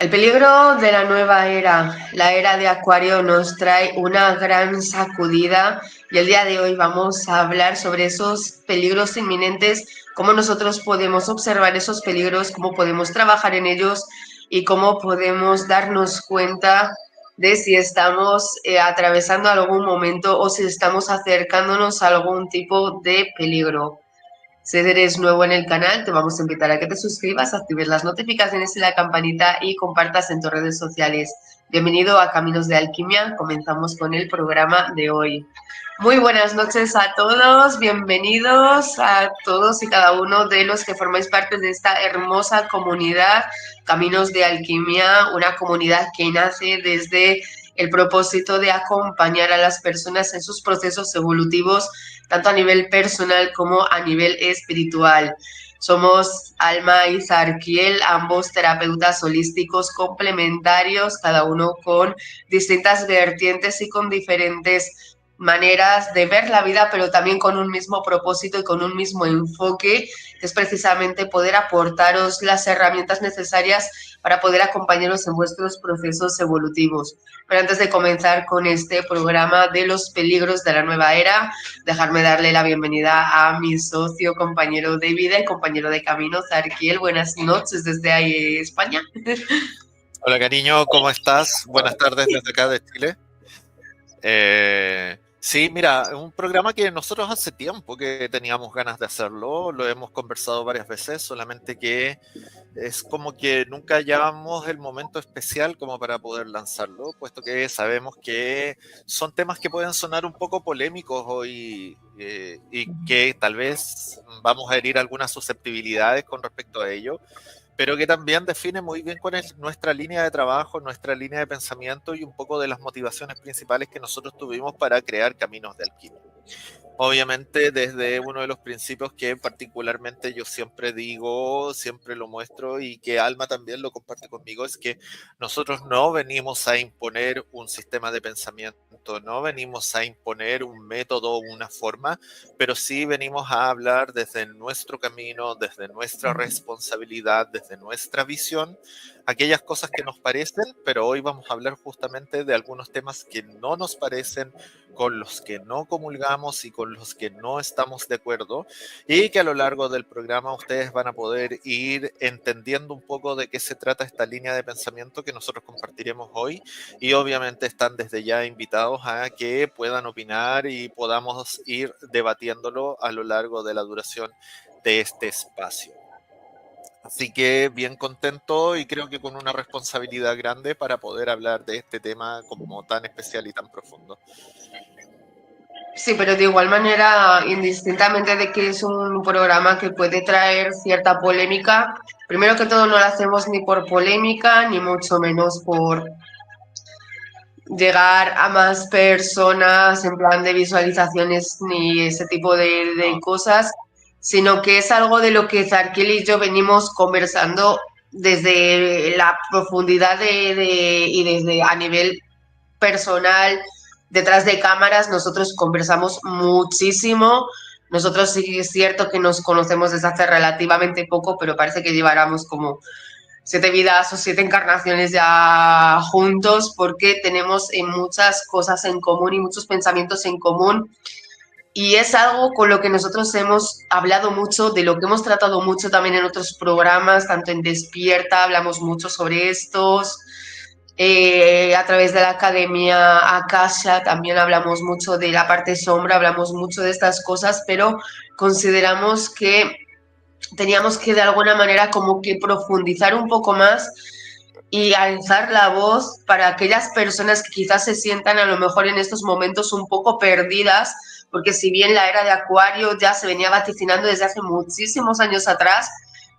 El peligro de la nueva era, la era de Acuario, nos trae una gran sacudida y el día de hoy vamos a hablar sobre esos peligros inminentes, cómo nosotros podemos observar esos peligros, cómo podemos trabajar en ellos y cómo podemos darnos cuenta de si estamos atravesando algún momento o si estamos acercándonos a algún tipo de peligro. Si eres nuevo en el canal, te vamos a invitar a que te suscribas, actives las notificaciones y la campanita y compartas en tus redes sociales. Bienvenido a Caminos de Alquimia. Comenzamos con el programa de hoy. Muy buenas noches a todos, bienvenidos a todos y cada uno de los que formáis parte de esta hermosa comunidad Caminos de Alquimia, una comunidad que nace desde el propósito de acompañar a las personas en sus procesos evolutivos, tanto a nivel personal como a nivel espiritual. Somos Alma y Zarkiel, ambos terapeutas holísticos complementarios, cada uno con distintas vertientes y con diferentes maneras de ver la vida, pero también con un mismo propósito y con un mismo enfoque, que es precisamente poder aportaros las herramientas necesarias para poder acompañaros en vuestros procesos evolutivos. Pero antes de comenzar con este programa de los peligros de la nueva era, dejarme darle la bienvenida a mi socio, compañero de vida y compañero de camino, Zarkiel. Buenas noches desde ahí, España. Hola, cariño, ¿cómo estás? Buenas tardes desde acá de Chile. Sí, mira, es un programa que nosotros hace tiempo que teníamos ganas de hacerlo, lo hemos conversado varias veces, solamente que es como que nunca hallamos el momento especial como para poder lanzarlo, puesto que sabemos que son temas que pueden sonar un poco polémicos hoy y que tal vez vamos a herir algunas susceptibilidades con respecto a ello, pero que también define muy bien cuál es nuestra línea de trabajo, nuestra línea de pensamiento y un poco de las motivaciones principales que nosotros tuvimos para crear Caminos de Alquimia. Obviamente desde uno de los principios que particularmente yo siempre digo, siempre lo muestro y que Alma también lo comparte conmigo, es que nosotros no venimos a imponer un sistema de pensamiento, no venimos a imponer un método o una forma, pero sí venimos a hablar desde nuestro camino, desde nuestra responsabilidad, desde nuestra visión, aquellas cosas que nos parecen, pero hoy vamos a hablar justamente de algunos temas que no nos parecen, con los que no comulgamos y con los que no estamos de acuerdo, y que a lo largo del programa ustedes van a poder ir entendiendo un poco de qué se trata esta línea de pensamiento que nosotros compartiremos hoy, y obviamente están desde ya invitados a que puedan opinar y podamos ir debatiéndolo a lo largo de la duración de este espacio. Así que bien contento y creo que con una responsabilidad grande para poder hablar de este tema como tan especial y tan profundo. Sí, pero de igual manera, indistintamente de que es un programa que puede traer cierta polémica, primero que todo no lo hacemos ni por polémica, ni mucho menos por llegar a más personas en plan de visualizaciones ni ese tipo de cosas, sino que es algo de lo que Zarkiel y yo venimos conversando desde la profundidad y desde a nivel personal, detrás de cámaras, nosotros conversamos muchísimo. Nosotros sí es cierto que nos conocemos desde hace relativamente poco, pero parece que lleváramos como 7 vidas o 7 encarnaciones ya juntos, porque tenemos muchas cosas en común y muchos pensamientos en común. Y es algo con lo que nosotros hemos hablado mucho, de lo que hemos tratado mucho también en otros programas, tanto en Despierta, hablamos mucho sobre estos. A través de la Academia Akasha también hablamos mucho de la parte sombra, hablamos mucho de estas cosas, pero consideramos que teníamos que de alguna manera como que profundizar un poco más y alzar la voz para aquellas personas que quizás se sientan a lo mejor en estos momentos un poco perdidas, porque si bien la era de Acuario ya se venía vaticinando desde hace muchísimos años atrás,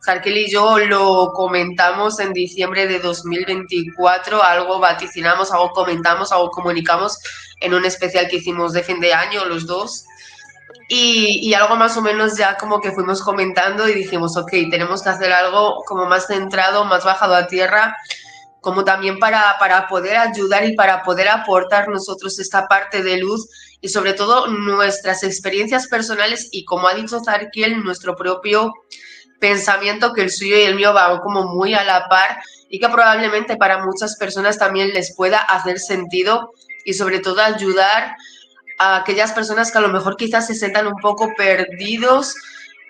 Jarkel y yo lo comentamos en diciembre de 2024, algo vaticinamos, algo comentamos, algo comunicamos en un especial que hicimos de fin de año los dos. Y algo más o menos ya como que fuimos comentando y dijimos, ok, tenemos que hacer algo como más centrado, más bajado a tierra, como también para poder ayudar y para poder aportar nosotros esta parte de luz y sobre todo nuestras experiencias personales y como ha dicho Zarkiel, nuestro propio pensamiento, que el suyo y el mío van como muy a la par y que probablemente para muchas personas también les pueda hacer sentido y sobre todo ayudar a aquellas personas que a lo mejor quizás se sientan un poco perdidos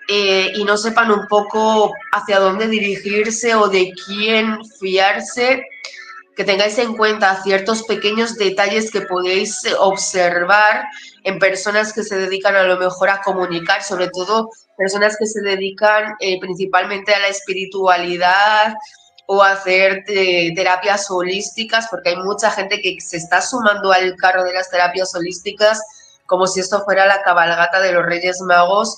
y no sepan un poco hacia dónde dirigirse o de quién fiarse, que tengáis en cuenta ciertos pequeños detalles que podéis observar en personas que se dedican a lo mejor a comunicar, sobre todo personas que se dedican principalmente a la espiritualidad o a hacer terapias holísticas, porque hay mucha gente que se está sumando al carro de las terapias holísticas como si esto fuera la cabalgata de los Reyes Magos,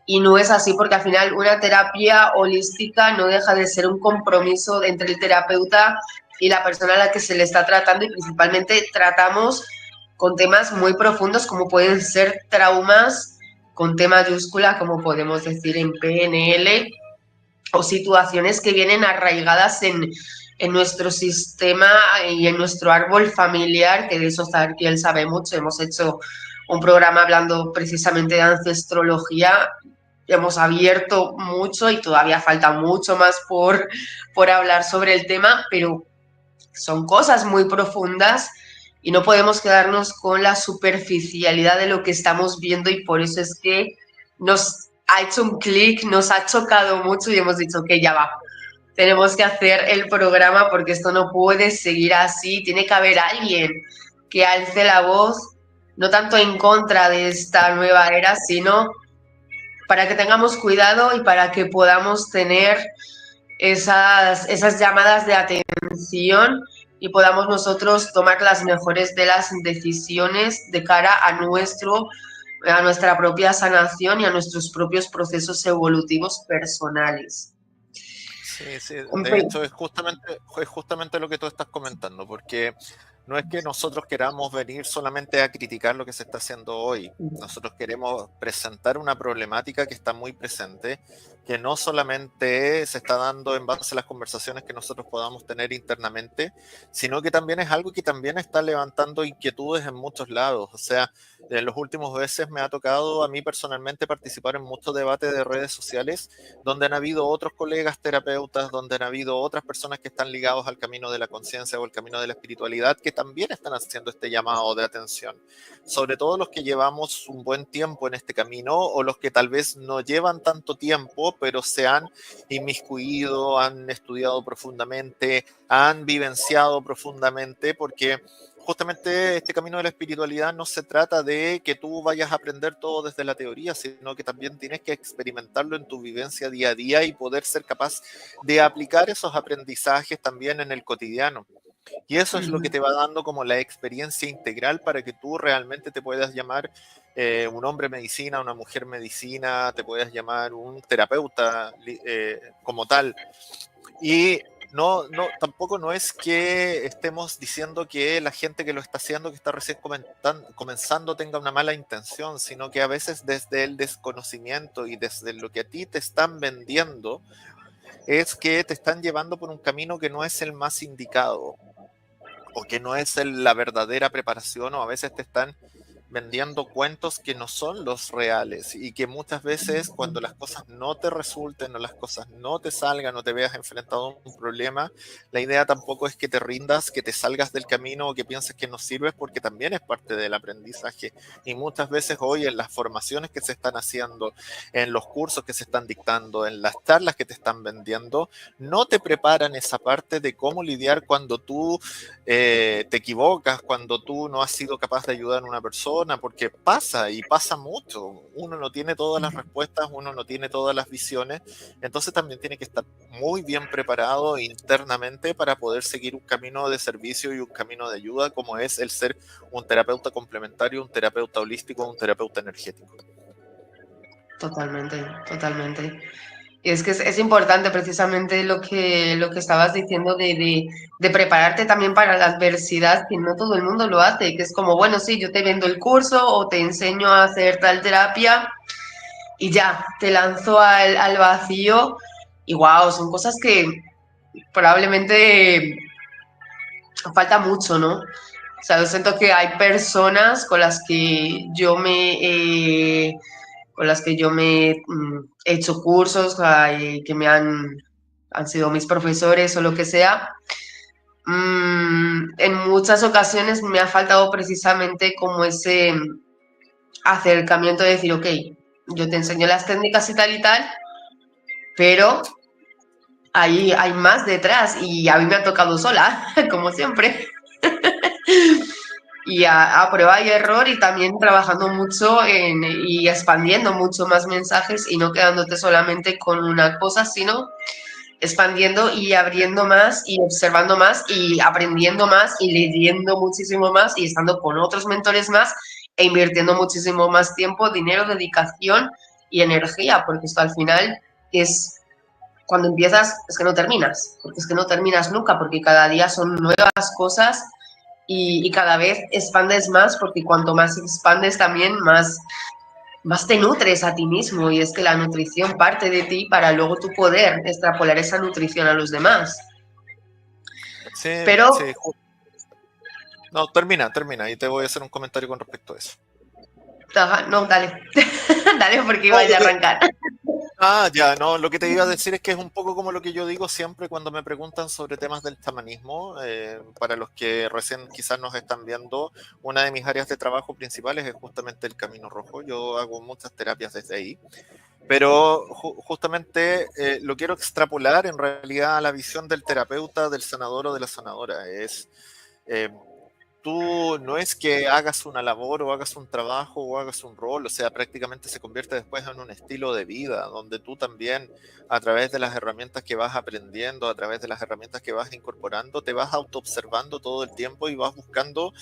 y no es así, porque al final una terapia holística no deja de ser un compromiso entre el terapeuta y la persona a la que se le está tratando, y principalmente tratamos con temas muy profundos como pueden ser traumas con T mayúscula, como podemos decir en PNL, o situaciones que vienen arraigadas en nuestro sistema y en nuestro árbol familiar, que de eso él sabe mucho. Hemos hecho un programa hablando precisamente de ancestrología, hemos abierto mucho y todavía falta mucho más por hablar sobre el tema, pero son cosas muy profundas y no podemos quedarnos con la superficialidad de lo que estamos viendo, y por eso es que nos ha hecho un clic, nos ha chocado mucho y hemos dicho que ya va. Tenemos que hacer el programa porque esto no puede seguir así. Tiene que haber alguien que alce la voz, no tanto en contra de esta nueva era, sino para que tengamos cuidado y para que podamos tener esas llamadas de atención y podamos nosotros tomar las mejores de las decisiones de cara a nuestra propia sanación y a nuestros propios procesos evolutivos personales. Sí, sí, En de fin. hecho es justamente lo que tú estás comentando, porque no es que nosotros queramos venir solamente a criticar lo que se está haciendo hoy. Nosotros queremos presentar una problemática que está muy presente, que no solamente se está dando en base a las conversaciones que nosotros podamos tener internamente, sino que también es algo que también está levantando inquietudes en muchos lados. O sea, en los últimos meses me ha tocado a mí personalmente participar en muchos debates de redes sociales donde han habido otros colegas terapeutas, donde han habido otras personas que están ligados al camino de la conciencia o el camino de la espiritualidad, que también están haciendo este llamado de atención. Sobre todo los que llevamos un buen tiempo en este camino o los que tal vez no llevan tanto tiempo, pero se han inmiscuido, han estudiado profundamente, han vivenciado profundamente, porque justamente este camino de la espiritualidad no se trata de que tú vayas a aprender todo desde la teoría, sino que también tienes que experimentarlo en tu vivencia día a día y poder ser capaz de aplicar esos aprendizajes también en el cotidiano. Y eso es lo que te va dando como la experiencia integral para que tú realmente te puedas llamar un hombre medicina, una mujer medicina, te puedas llamar un terapeuta como tal. Y tampoco no es que estemos diciendo que la gente que lo está haciendo, que está recién comenzando, tenga una mala intención, sino que a veces desde el desconocimiento y desde lo que a ti te están vendiendo, es que te están llevando por un camino que no es el más indicado o que no es la verdadera preparación, o a veces te están vendiendo cuentos que no son los reales y que muchas veces cuando las cosas no te resulten o las cosas no te salgan o te veas enfrentado a un problema, la idea tampoco es que te rindas, que te salgas del camino o que pienses que no sirves, porque también es parte del aprendizaje. Y muchas veces hoy en las formaciones que se están haciendo, en los cursos que se están dictando, en las charlas que te están vendiendo, no te preparan esa parte de cómo lidiar cuando tú te equivocas, cuando tú no has sido capaz de ayudar a una persona, porque pasa y pasa mucho. Uno no tiene todas las respuestas, uno no tiene todas las visiones, entonces también tiene que estar muy bien preparado internamente para poder seguir un camino de servicio y un camino de ayuda, como es el ser un terapeuta complementario, un terapeuta holístico, un terapeuta energético. Totalmente, totalmente. Y es que es importante precisamente lo que estabas diciendo de prepararte también para la adversidad, que no todo el mundo lo hace, que es como, bueno, sí, yo te vendo el curso o te enseño a hacer tal terapia y ya, te lanzo al vacío, y wow, son cosas que probablemente falta mucho, ¿no? O sea, yo siento que hay personas con las que yo me he hecho cursos, que me han han sido mis profesores o lo que sea, en muchas ocasiones me ha faltado precisamente como ese acercamiento de decir, ok, yo te enseño las técnicas y tal, pero ahí hay más detrás y a mí me ha tocado sola, como siempre. Y a prueba y error y también trabajando mucho y expandiendo mucho más mensajes y no quedándote solamente con una cosa, sino expandiendo y abriendo más y observando más y aprendiendo más y leyendo muchísimo más y estando con otros mentores más e invirtiendo muchísimo más tiempo, dinero, dedicación y energía, porque esto al final es, cuando empiezas, es que no terminas, porque es que no terminas nunca, porque cada día son nuevas cosas y cada vez expandes más, porque cuanto más expandes también más te nutres a ti mismo, y es que la nutrición parte de ti para luego tú poder extrapolar esa nutrición a los demás. Sí, Pero, sí. No, termina, y te voy a hacer un comentario con respecto a eso. no, dale, dale porque iba No, a arrancar. ya, no, lo que te iba a decir es que es un poco como lo que yo digo siempre cuando me preguntan sobre temas del chamanismo. Para los que recién quizás nos están viendo, una de mis áreas de trabajo principales es justamente el Camino Rojo. Yo hago muchas terapias desde ahí, pero justamente lo quiero extrapolar en realidad a la visión del terapeuta, del sanador o de la sanadora. Eh, Tú no es que hagas una labor o hagas un trabajo o hagas un rol, o sea, prácticamente se convierte después en un estilo de vida, donde tú también, a través de las herramientas que vas aprendiendo, a través de las herramientas que vas incorporando, te vas autoobservando todo el tiempo y vas buscando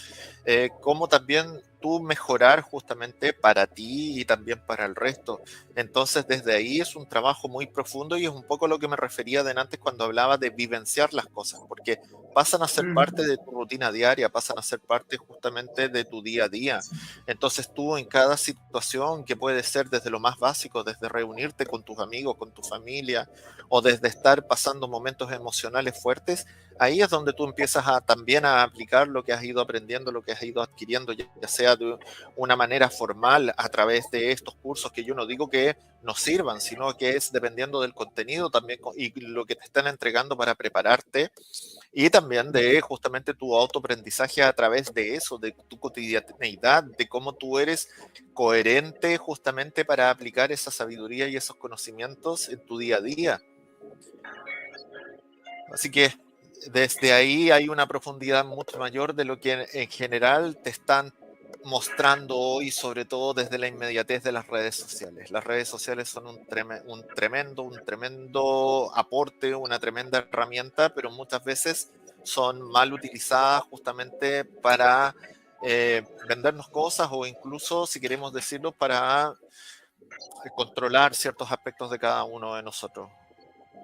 cómo también tú mejorar justamente para ti y también para el resto. Entonces, desde ahí es un trabajo muy profundo y es un poco lo que me refería de antes cuando hablaba de vivenciar las cosas, porque pasan a ser parte de tu rutina diaria, pasan a ser parte justamente de tu día a día. Entonces tú en cada situación, que puede ser desde lo más básico, desde reunirte con tus amigos, con tu familia, o desde estar pasando momentos emocionales fuertes, ahí es donde tú empiezas también a aplicar lo que has ido aprendiendo, lo que has ido adquiriendo, ya sea de una manera formal a través de estos cursos, que yo no digo que nos sirvan, sino que es dependiendo del contenido también y lo que te están entregando para prepararte, y también de justamente tu autoaprendizaje a través de eso, de tu cotidianeidad, de cómo tú eres coherente justamente para aplicar esa sabiduría y esos conocimientos en tu día a día. Así que desde ahí hay una profundidad mucho mayor de lo que en general te están mostrando hoy, sobre todo desde la inmediatez de las redes sociales. Las redes sociales son un tremendo aporte, una tremenda herramienta, pero muchas veces son mal utilizadas justamente para vendernos cosas, o incluso, si queremos decirlo, para controlar ciertos aspectos de cada uno de nosotros.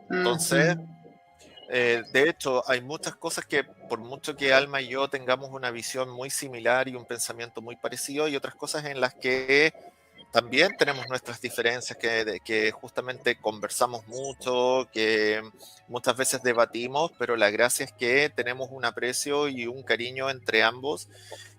Entonces, de hecho, hay muchas cosas que, por mucho que Alma y yo tengamos una visión muy similar y un pensamiento muy parecido, hay otras cosas en las que también tenemos nuestras diferencias, que justamente conversamos mucho, que muchas veces debatimos, pero la gracia es que tenemos un aprecio y un cariño entre ambos,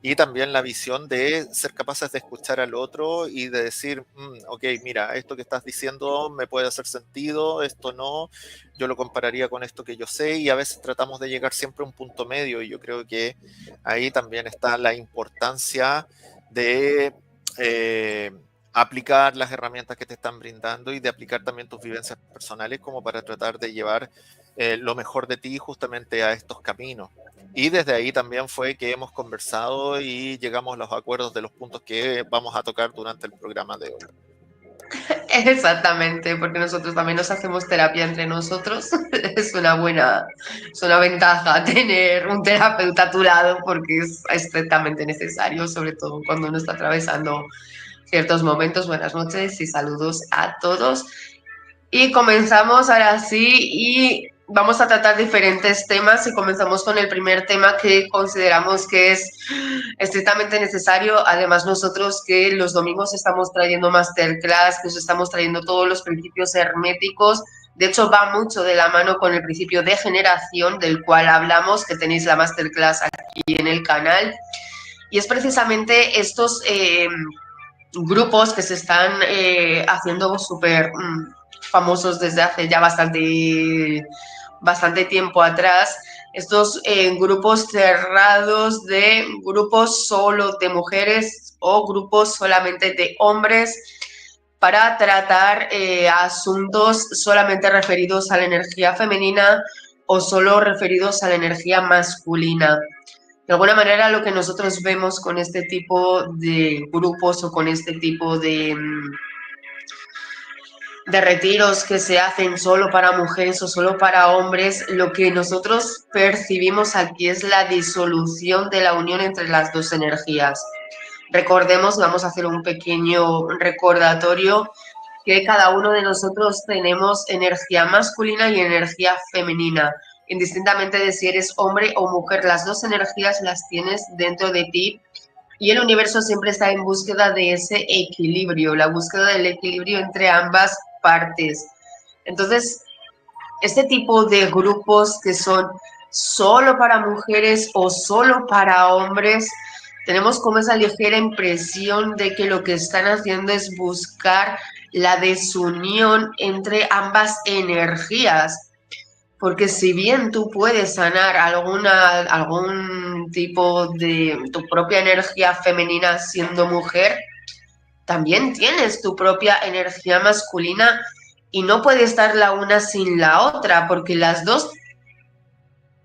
y también la visión de ser capaces de escuchar al otro y de decir, ok, mira, esto que estás diciendo me puede hacer sentido, esto no, yo lo compararía con esto que yo sé, y a veces tratamos de llegar siempre a un punto medio, y yo creo que ahí también está la importancia de aplicar las herramientas que te están brindando y de aplicar también tus vivencias personales como para tratar de llevar lo mejor de ti justamente a estos caminos. Y desde ahí también fue que hemos conversado y llegamos a los acuerdos de los puntos que vamos a tocar durante el programa de hoy. Exactamente, porque nosotros también nos hacemos terapia entre nosotros. Es una ventaja tener un terapeuta a tu lado, porque es estrictamente necesario, sobre todo cuando uno está atravesando ciertos momentos. Buenas noches y saludos a todos. Y comenzamos ahora sí y vamos a tratar diferentes temas, y comenzamos con el primer tema que consideramos que es estrictamente necesario. Además, nosotros que los domingos estamos trayendo masterclass, que os estamos trayendo todos los principios herméticos. De hecho, va mucho de la mano con el principio de generación del cual hablamos, que tenéis la masterclass aquí en el canal. Y es precisamente estos grupos que se están haciendo súper famosos desde hace ya bastante tiempo atrás, estos grupos cerrados de grupos solo de mujeres o grupos solamente de hombres para tratar asuntos solamente referidos a la energía femenina o solo referidos a la energía masculina. De alguna manera lo que nosotros vemos con este tipo de grupos o con este tipo de retiros que se hacen solo para mujeres o solo para hombres, lo que nosotros percibimos aquí es la disolución de la unión entre las dos energías. Recordemos, vamos a hacer un pequeño recordatorio, que cada uno de nosotros tenemos energía masculina y energía femenina. Indistintamente de si eres hombre o mujer, las dos energías las tienes dentro de ti y el universo siempre está en búsqueda de ese equilibrio, la búsqueda del equilibrio entre ambas partes. Entonces, este tipo de grupos que son solo para mujeres o solo para hombres, tenemos como esa ligera impresión de que lo que están haciendo es buscar la desunión entre ambas energías. Porque si bien tú puedes sanar algún tipo de tu propia energía femenina siendo mujer, también tienes tu propia energía masculina y no puede estar la una sin la otra, porque las dos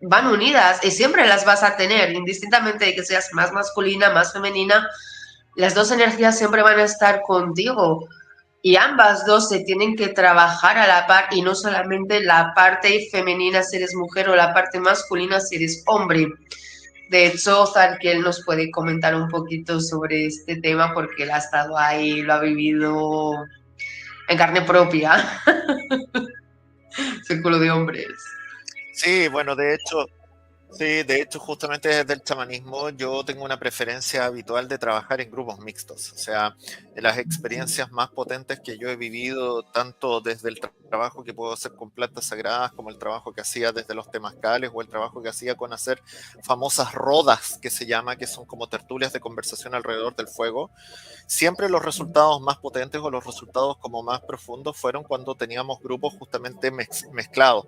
van unidas y siempre las vas a tener, indistintamente de que seas más masculina, más femenina, las dos energías siempre van a estar contigo y ambas dos se tienen que trabajar a la par y no solamente la parte femenina si eres mujer o la parte masculina si eres hombre. De hecho, Zarkiel nos puede comentar un poquito sobre este tema porque él ha estado ahí, lo ha vivido en carne propia. Círculo de hombres. Sí, bueno, sí, de hecho, justamente desde el chamanismo yo tengo una preferencia habitual de trabajar en grupos mixtos. O sea, las experiencias más potentes que yo he vivido, tanto desde el trabajo que puedo hacer con plantas sagradas, como el trabajo que hacía desde los temazcales o el trabajo que hacía con hacer famosas rodas, que se llama, que son como tertulias de conversación alrededor del fuego, siempre los resultados más potentes o los resultados como más profundos fueron cuando teníamos grupos justamente mezclados.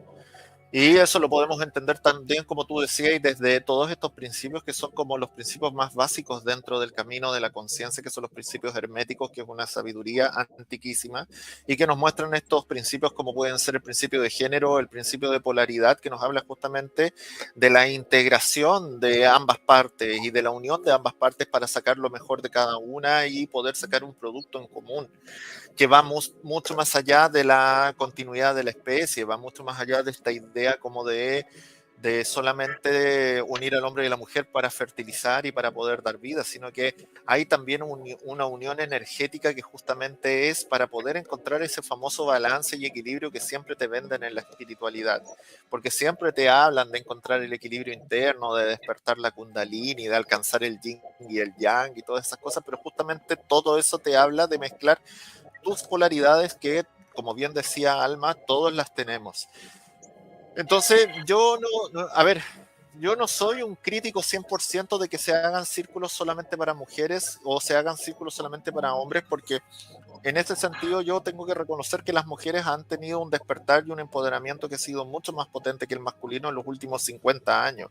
Y eso lo podemos entender también, como tú decías, desde todos estos principios que son como los principios más básicos dentro del camino de la conciencia, que son los principios herméticos, que es una sabiduría antiquísima, y que nos muestran estos principios como pueden ser el principio de género, el principio de polaridad, que nos habla justamente de la integración de ambas partes y de la unión de ambas partes para sacar lo mejor de cada una y poder sacar un producto en común que va mucho más allá de la continuidad de la especie, va mucho más allá de esta idea como de solamente unir al hombre y a la mujer para fertilizar y para poder dar vida, sino que hay también una unión energética que justamente es para poder encontrar ese famoso balance y equilibrio que siempre te venden en la espiritualidad, porque siempre te hablan de encontrar el equilibrio interno, de despertar la kundalini, de alcanzar el yin y el yang y todas esas cosas, pero justamente todo eso te habla de mezclar tus polaridades que, como bien decía Alma, todos las tenemos. Entonces, a ver, yo no soy un crítico 100% de que se hagan círculos solamente para mujeres o se hagan círculos solamente para hombres, porque en ese sentido yo tengo que reconocer que las mujeres han tenido un despertar y un empoderamiento que ha sido mucho más potente que el masculino en los últimos 50 años.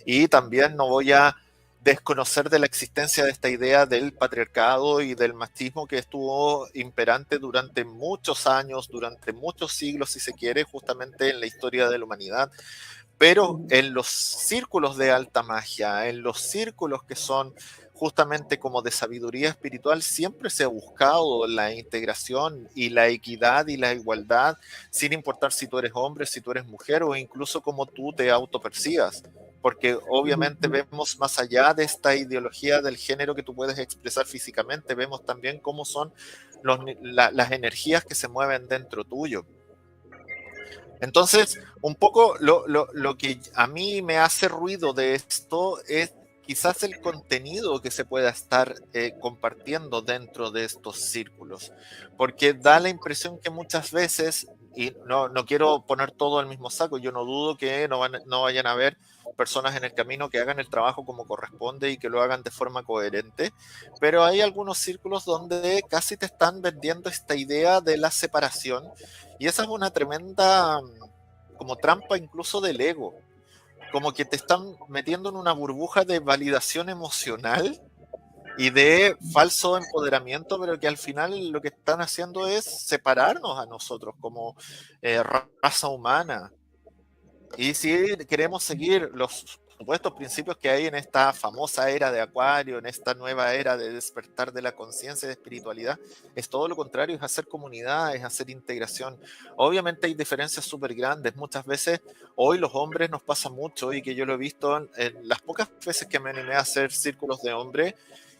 Y también no voy a desconocer de la existencia de esta idea del patriarcado y del machismo que estuvo imperante durante muchos años, durante muchos siglos, si se quiere, justamente en la historia de la humanidad. Pero en los círculos de alta magia, en los círculos que son justamente como de sabiduría espiritual, siempre se ha buscado la integración y la equidad y la igualdad, sin importar si tú eres hombre, si tú eres mujer o incluso como tú te autopercibas. Porque obviamente vemos más allá de esta ideología del género que tú puedes expresar físicamente, vemos también cómo son las energías que se mueven dentro tuyo. Entonces, un poco lo que a mí me hace ruido de esto es quizás el contenido que se pueda estar compartiendo dentro de estos círculos, porque da la impresión que muchas veces, y no quiero poner todo al mismo saco, yo no dudo que no vayan a haber personas en el camino que hagan el trabajo como corresponde y que lo hagan de forma coherente, pero hay algunos círculos donde casi te están vendiendo esta idea de la separación, y esa es una tremenda como trampa incluso del ego, como que te están metiendo en una burbuja de validación emocional y de falso empoderamiento, pero que al final lo que están haciendo es separarnos a nosotros como raza humana. Y si queremos seguir los supuestos principios que hay en esta famosa era de Acuario, en esta nueva era de despertar de la conciencia y de espiritualidad, es todo lo contrario, es hacer comunidad, es hacer integración. Obviamente hay diferencias súper grandes. Muchas veces, hoy los hombres nos pasa mucho, y que yo lo he visto en las pocas veces que me animé a hacer círculos de hombres,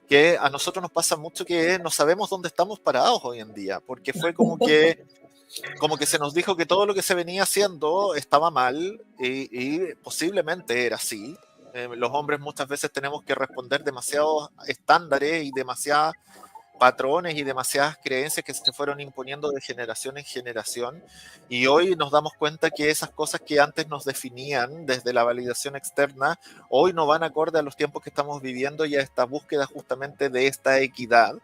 que a nosotros nos pasa mucho que no sabemos dónde estamos parados hoy en día, porque fue como que se nos dijo que todo lo que se venía haciendo estaba mal, y posiblemente era así. Los hombres muchas veces tenemos que responder demasiados estándares y demasiados patrones y demasiadas creencias que se fueron imponiendo de generación en generación, y hoy nos damos cuenta que esas cosas que antes nos definían desde la validación externa, hoy no van acorde a los tiempos que estamos viviendo y a esta búsqueda justamente de esta equidad.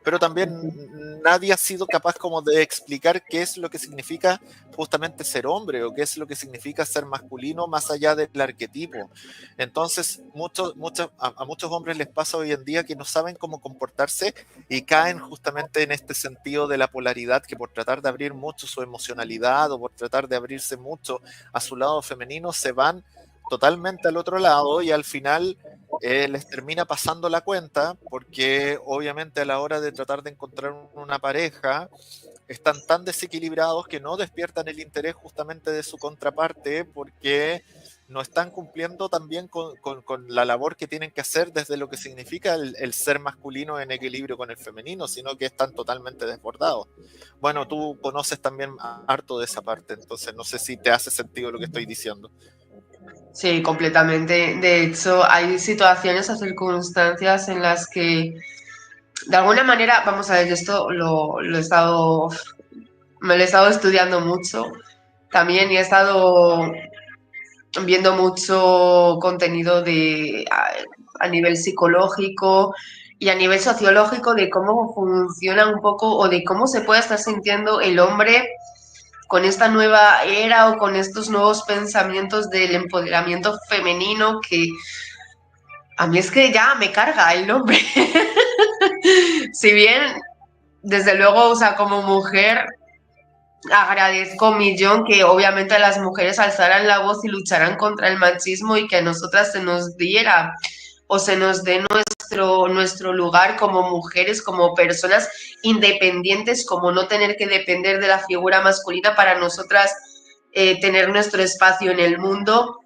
Pero también nadie ha sido capaz como de explicar qué es lo que significa justamente ser hombre, o qué es lo que significa ser masculino más allá del arquetipo. Entonces, a muchos hombres les pasa hoy en día que no saben cómo comportarse y caen justamente en este sentido de la polaridad, que por tratar de abrir mucho su emocionalidad o por tratar de abrirse mucho a su lado femenino, se van totalmente al otro lado, y al final les termina pasando la cuenta, porque obviamente a la hora de tratar de encontrar una pareja están tan desequilibrados que no despiertan el interés justamente de su contraparte, porque no están cumpliendo también con la labor que tienen que hacer desde lo que significa el ser masculino en equilibrio con el femenino, sino que están totalmente desbordados. Bueno, tú conoces también harto de esa parte, entonces no sé si te hace sentido lo que estoy diciendo. Sí, completamente. De hecho, hay situaciones o circunstancias en las que, de alguna manera, vamos a ver, yo esto me lo he estado estudiando mucho también, y he estado viendo mucho contenido a nivel psicológico y a nivel sociológico de cómo funciona un poco, o de cómo se puede estar sintiendo el hombre con esta nueva era o con estos nuevos pensamientos del empoderamiento femenino, que a mí es que ya me carga el nombre. Si bien, desde luego, o sea, como mujer, agradezco un millón que obviamente las mujeres alzaran la voz y lucharan contra el machismo, y que a nosotras se nos diera o se nos dé nuestro lugar como mujeres, como personas independientes, como no tener que depender de la figura masculina para nosotras tener nuestro espacio en el mundo.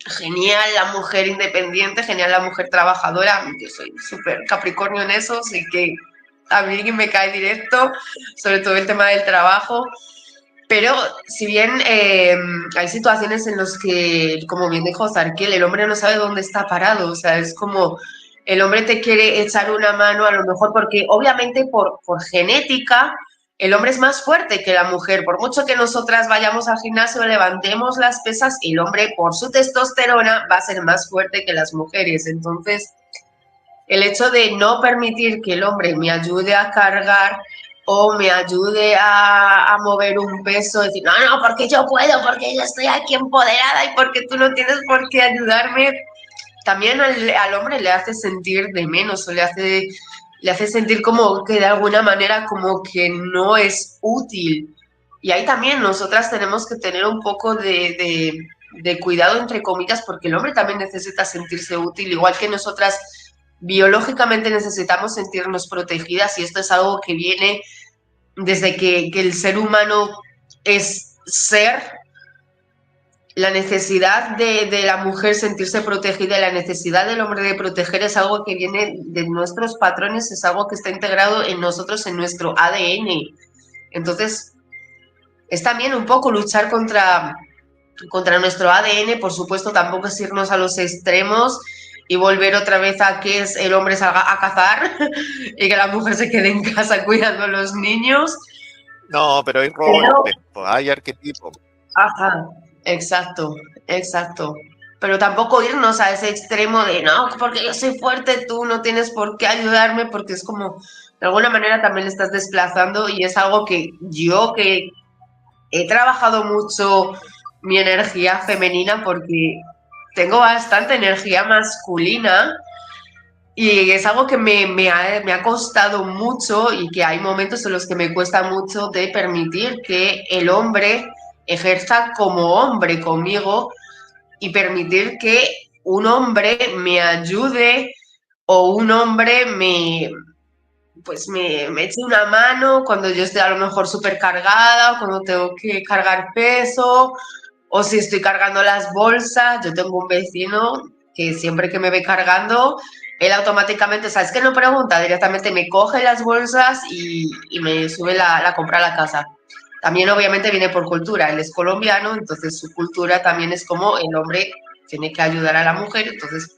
Genial la mujer independiente, genial la mujer trabajadora. Yo soy súper Capricornio en eso, así que a mí me cae directo, sobre todo el tema del trabajo. Pero si bien hay situaciones en las que, como bien dijo Zarquiel, el hombre no sabe dónde está parado, o sea, es como el hombre te quiere echar una mano, a lo mejor porque obviamente por genética el hombre es más fuerte que la mujer. Por mucho que nosotras vayamos al gimnasio, levantemos las pesas, el hombre por su testosterona va a ser más fuerte que las mujeres. Entonces, el hecho de no permitir que el hombre me ayude a cargar o me ayude a mover un peso, decir, no, no, porque yo puedo, porque yo estoy aquí empoderada y porque tú no tienes por qué ayudarme, también al hombre le hace sentir de menos, o le hace sentir como que de alguna manera como que no es útil. Y ahí también nosotras tenemos que tener un poco de cuidado, entre comillas, porque el hombre también necesita sentirse útil, igual que nosotras biológicamente necesitamos sentirnos protegidas, y esto es algo que viene desde que el ser humano es ser. La necesidad de la mujer sentirse protegida y la necesidad del hombre de proteger es algo que viene de nuestros patrones, es algo que está integrado en nosotros, en nuestro ADN. Entonces, es también un poco luchar contra nuestro ADN. Por supuesto, tampoco es irnos a los extremos y volver otra vez a que es el hombre salga a cazar y que la mujer se quede en casa cuidando a los niños. No, pero hay roles, hay arquetipos. Ajá, exacto, exacto. pero tampoco irnos a ese extremo de, no, porque yo soy fuerte, tú no tienes por qué ayudarme, porque es como, de alguna manera también le estás desplazando y es algo que yo que he trabajado mucho mi energía femenina porque tengo bastante energía masculina y es algo que me ha costado mucho y que hay momentos en los que me cuesta mucho de permitir que el hombre ejerza como hombre conmigo y permitir que un hombre me ayude o un hombre me eche una mano cuando yo estoy a lo mejor súper cargada, cuando tengo que cargar peso, o si estoy cargando las bolsas. Yo tengo un vecino que siempre que me ve cargando, él automáticamente, o sea, es que no pregunta, directamente me coge las bolsas y me sube la compra a la casa. También obviamente viene por cultura, él es colombiano, entonces su cultura también es como el hombre tiene que ayudar a la mujer, entonces...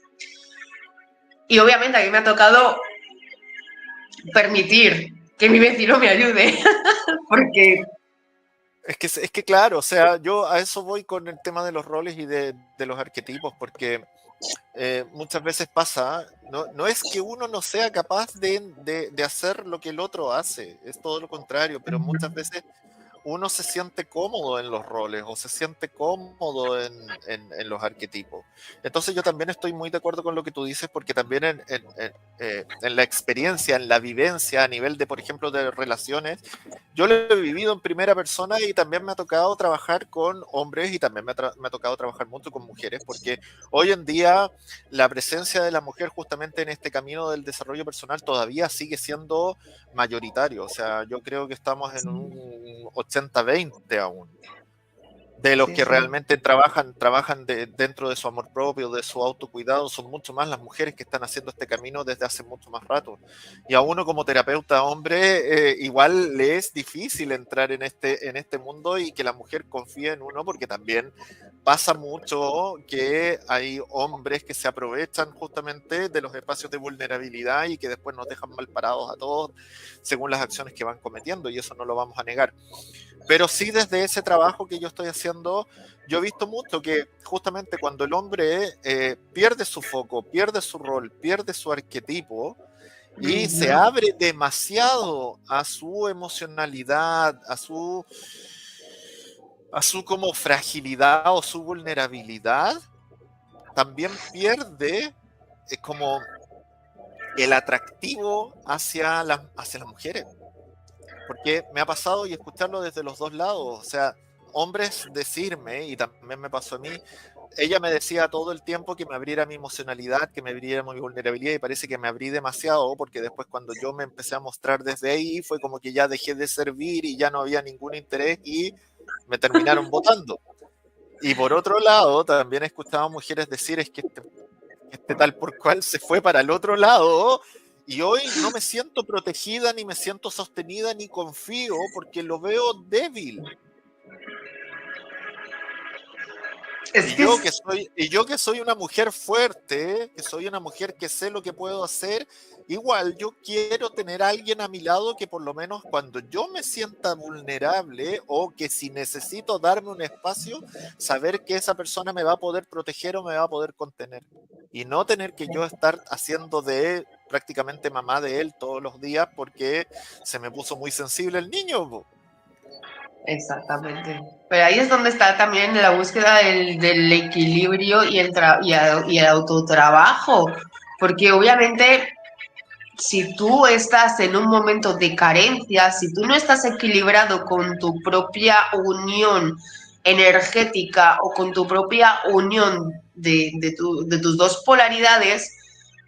Y obviamente a mí me ha tocado permitir que mi vecino me ayude, porque... Es que claro, o sea, yo a eso voy con el tema de los roles y de los arquetipos, porque muchas veces pasa, no es que uno no sea capaz de hacer lo que el otro hace, es todo lo contrario, pero muchas veces uno se siente cómodo en los roles o se siente cómodo en los arquetipos. Entonces yo también estoy muy de acuerdo con lo que tú dices, porque también en la experiencia, en la vivencia a nivel de, por ejemplo, de relaciones, yo lo he vivido en primera persona y también me ha tocado trabajar con hombres y también me ha tocado trabajar mucho con mujeres, porque hoy en día la presencia de la mujer justamente en este camino del desarrollo personal todavía sigue siendo mayoritario. O sea, yo creo que estamos en un 80-20 aún. De los Sí, que sí. realmente trabajan dentro de su amor propio, de su autocuidado, son mucho más las mujeres que están haciendo este camino desde hace mucho más rato. Y a uno como terapeuta hombre, igual le es difícil entrar en este mundo y que la mujer confíe en uno, porque también pasa mucho que hay hombres que se aprovechan justamente de los espacios de vulnerabilidad y que después nos dejan mal parados a todos según las acciones que van cometiendo, y eso no lo vamos a negar. Pero sí, desde ese trabajo que yo estoy haciendo, yo he visto mucho que justamente cuando el hombre pierde su foco, pierde su rol, pierde su arquetipo y se abre demasiado a su emocionalidad, a su como fragilidad o su vulnerabilidad, también pierde como el atractivo hacia las mujeres. Porque me ha pasado y escucharlo desde los dos lados, o sea, hombres decirme, y también me pasó a mí, ella me decía todo el tiempo que me abriera mi emocionalidad, que me abriera mi vulnerabilidad, y parece que me abrí demasiado, porque después cuando yo me empecé a mostrar desde ahí, fue como que ya dejé de servir y ya no había ningún interés y me terminaron votando. Y por otro lado, también he escuchado a mujeres decir, es que este tal por cual se fue para el otro lado, y hoy no me siento protegida, ni me siento sostenida, ni confío, porque lo veo débil. Es que es... Y yo que soy una mujer fuerte, que soy una mujer que sé lo que puedo hacer, igual yo quiero tener a alguien a mi lado que por lo menos cuando yo me sienta vulnerable o que si necesito darme un espacio, saber que esa persona me va a poder proteger o me va a poder contener. Y no tener que yo estar haciendo de él, prácticamente mamá de él todos los días porque se me puso muy sensible el niño. Po. Exactamente. Pero ahí es donde está también la búsqueda del equilibrio y el autotrabajo. Porque obviamente, si tú estás en un momento de carencia, si tú no estás equilibrado con tu propia unión energética o con tu propia unión de tus dos polaridades,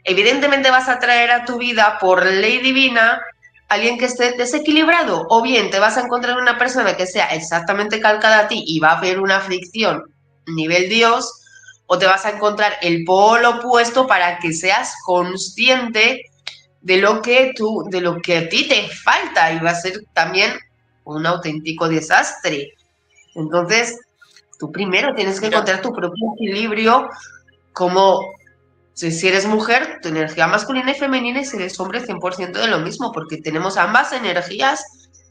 evidentemente vas a traer a tu vida por ley divina alguien que esté desequilibrado, o bien te vas a encontrar una persona que sea exactamente calcada a ti y va a haber una fricción nivel Dios, o te vas a encontrar el polo opuesto para que seas consciente de lo que a ti te falta, y va a ser también un auténtico desastre. Entonces, tú primero tienes que Mira, encontrar tu propio equilibrio como si eres mujer, tu energía masculina y femenina, y si eres hombre, 100% de lo mismo, porque tenemos ambas energías,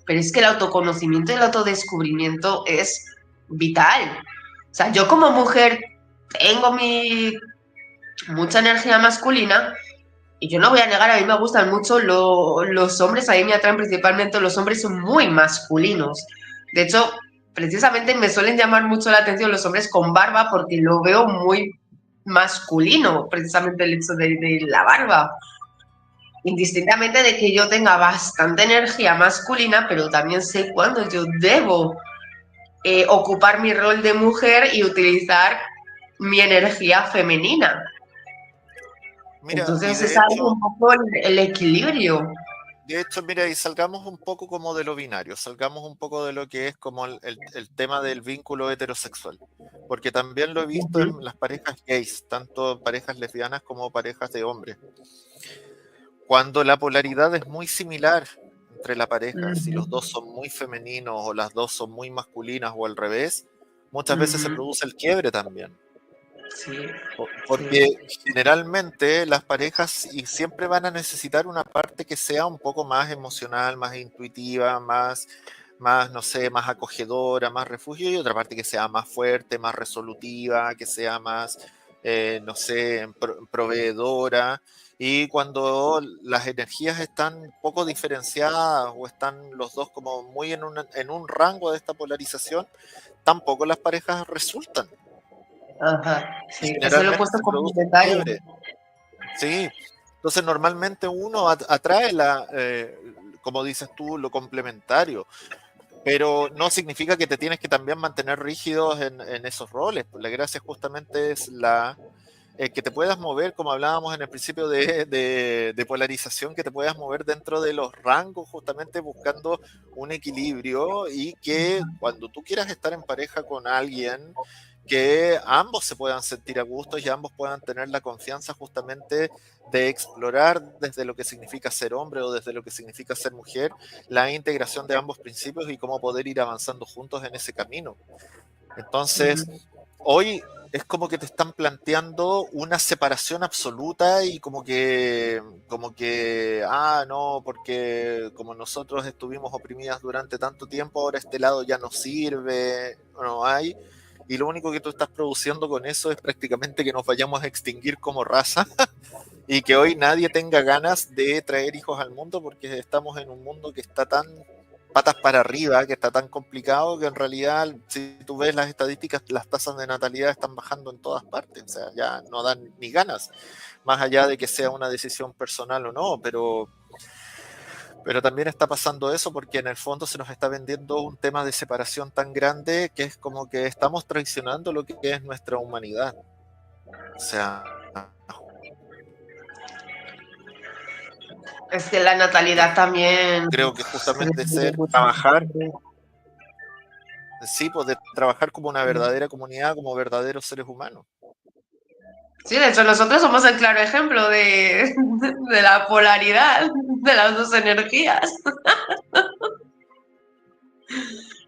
pero es que el autoconocimiento y el autodescubrimiento es vital. O sea, yo como mujer tengo mucha energía masculina y yo no voy a negar, a mí me gustan mucho los hombres, a mí me atraen principalmente los hombres muy masculinos. De hecho, precisamente me suelen llamar mucho la atención los hombres con barba porque lo veo muy masculino, precisamente el hecho de la barba. Indistintamente de que yo tenga bastante energía masculina, pero también sé cuándo yo debo ocupar mi rol de mujer y utilizar mi energía femenina. Mira, y Entonces es algo un poco el equilibrio. de hecho, mira, y salgamos un poco como de lo binario, salgamos un poco de lo que es como el tema del vínculo heterosexual, porque también lo he visto en las parejas gays, tanto parejas lesbianas como parejas de hombres. Cuando la polaridad es muy similar entre la pareja, si los dos son muy femeninos o las dos son muy masculinas o al revés, muchas veces se produce el quiebre también. Sí, Porque sí. generalmente las parejas y siempre van a necesitar una parte que sea un poco más emocional, más intuitiva, más, no sé, más acogedora, más refugio, y otra parte que sea más fuerte, más resolutiva, que sea más, no sé, proveedora. Y cuando las energías están poco diferenciadas o están los dos como muy en un rango de esta polarización, tampoco las parejas resultan. Ajá, Y sí, es el generalmente opuesto se produce el complementario. quiebre. Sí, entonces normalmente uno atrae como dices tú, lo complementario, pero no significa que te tienes que también mantener rígidos en esos roles. La gracia justamente es que te puedas mover, como hablábamos en el principio de polarización, que te puedas mover dentro de los rangos, justamente buscando un equilibrio y que cuando tú quieras estar en pareja con alguien, que ambos se puedan sentir a gusto y ambos puedan tener la confianza justamente de explorar desde lo que significa ser hombre o desde lo que significa ser mujer, la integración de ambos principios y cómo poder ir avanzando juntos en ese camino. Entonces, hoy es como que te están planteando una separación absoluta y no, porque como nosotros estuvimos oprimidas durante tanto tiempo, ahora este lado ya no sirve, no hay. Y lo único que tú estás produciendo con eso es prácticamente que nos vayamos a extinguir como raza y que hoy nadie tenga ganas de traer hijos al mundo porque estamos en un mundo que está tan patas para arriba, que está tan complicado que en realidad, si tú ves las estadísticas, las tasas de natalidad están bajando en todas partes, o sea, ya no dan ni ganas, más allá de que sea una decisión personal o no, pero también está pasando eso porque en el fondo se nos está vendiendo un tema de separación tan grande que es como que estamos traicionando lo que es nuestra humanidad. O sea, Es que la yo natalidad también. creo que justamente trabajar, sí, pues de trabajar como una verdadera comunidad, como verdaderos seres humanos. Sí, de hecho, nosotros somos el claro ejemplo de la polaridad de las dos energías.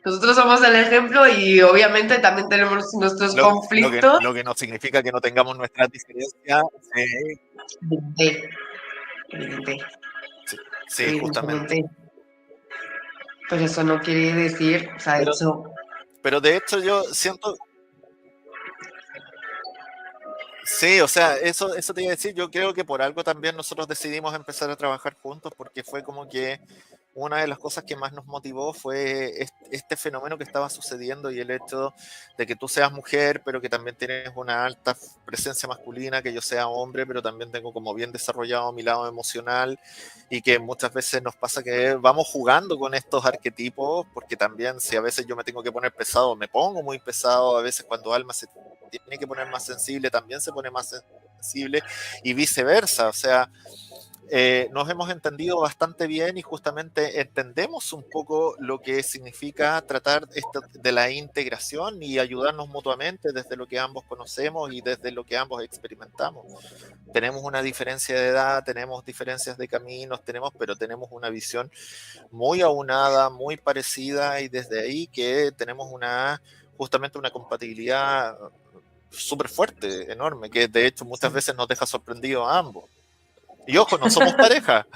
Nosotros somos el ejemplo y obviamente también tenemos nuestros conflictos. Lo que no significa que no tengamos nuestras diferencias. Evidente, evidente, Sí, sí, justamente. evidentemente. Pero eso no quiere decir, o sea, de Pero, hecho, pero de hecho yo siento, sí, o sea, eso te iba a decir, yo creo que por algo también nosotros decidimos empezar a trabajar juntos porque fue como que una de las cosas que más nos motivó fue este fenómeno que estaba sucediendo y el hecho de que tú seas mujer, pero que también tienes una alta presencia masculina, que yo sea hombre, pero también tengo como bien desarrollado mi lado emocional y que muchas veces nos pasa que vamos jugando con estos arquetipos, porque también si a veces yo me tengo que poner pesado, me pongo muy pesado, a veces cuando Alma se tiene que poner más sensible, también se pone más sensible y viceversa, o sea, nos hemos entendido bastante bien y justamente entendemos un poco lo que significa tratar esto de la integración y ayudarnos mutuamente desde lo que ambos conocemos y desde lo que ambos experimentamos. Tenemos una diferencia de edad, tenemos diferencias de caminos, pero tenemos una visión muy aunada, muy parecida y desde ahí que tenemos justamente una compatibilidad súper fuerte, enorme, que de hecho muchas veces nos deja sorprendidos a ambos. Y ojo, no somos pareja.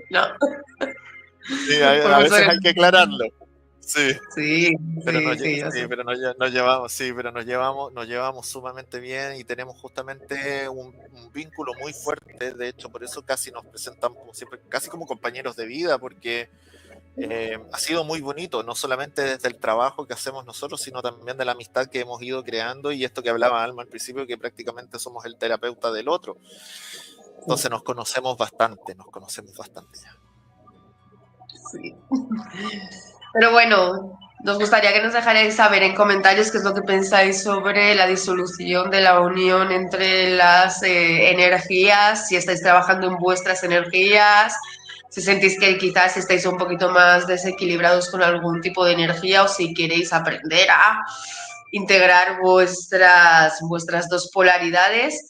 no. Sí, Por a mucho veces que hay que aclararlo. Sí, Sí, pero sí, sí, yo sé. nos llevamos sumamente bien y tenemos justamente un vínculo muy fuerte. De hecho, por eso casi nos presentamos como siempre, casi como compañeros de vida, porque ha sido muy bonito, no solamente desde el trabajo que hacemos nosotros, sino también de la amistad que hemos ido creando y esto que hablaba Alma al principio, que prácticamente somos el terapeuta del otro. Entonces nos conocemos bastante ya. Sí. Pero bueno, nos gustaría que nos dejarais saber en comentarios qué es lo que pensáis sobre la disolución de la unión entre las energías, si estáis trabajando en vuestras energías, si sentís que quizás estáis un poquito más desequilibrados con algún tipo de energía o si queréis aprender a integrar vuestras dos polaridades.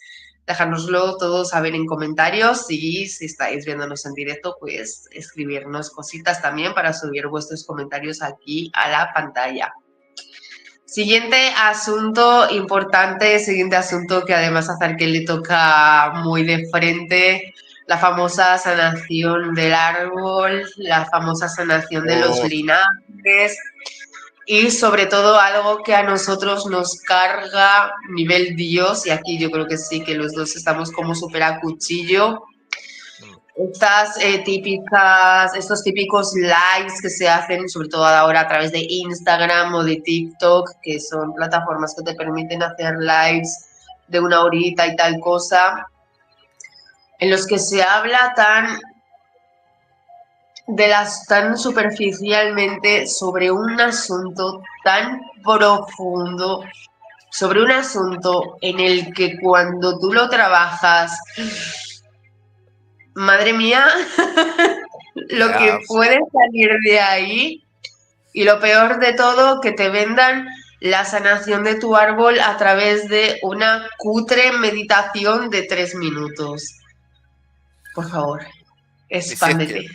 Dejárnoslo todo saber en comentarios y si estáis viéndonos en directo, pues escribirnos cositas también para subir vuestros comentarios aquí a la pantalla. Siguiente asunto importante, siguiente asunto que además a Zarquel le toca muy de frente, la famosa sanación del árbol, la famosa sanación de los Oh, linajes, y sobre todo algo que a nosotros nos carga nivel Dios, y aquí yo creo que sí, que los dos estamos como súper a cuchillo. Estas estos típicos lives que se hacen, sobre todo ahora a través de Instagram o de TikTok, que son plataformas que te permiten hacer lives de una horita y tal cosa, en los que se habla tan superficialmente sobre un asunto tan profundo, sobre un asunto en el que cuando tú lo trabajas, madre mía, lo yeah. que puede salir de ahí, y lo peor de todo, que te vendan la sanación de tu árbol a través de una cutre meditación de 3 minutos. Por favor, Y si es que, expándete.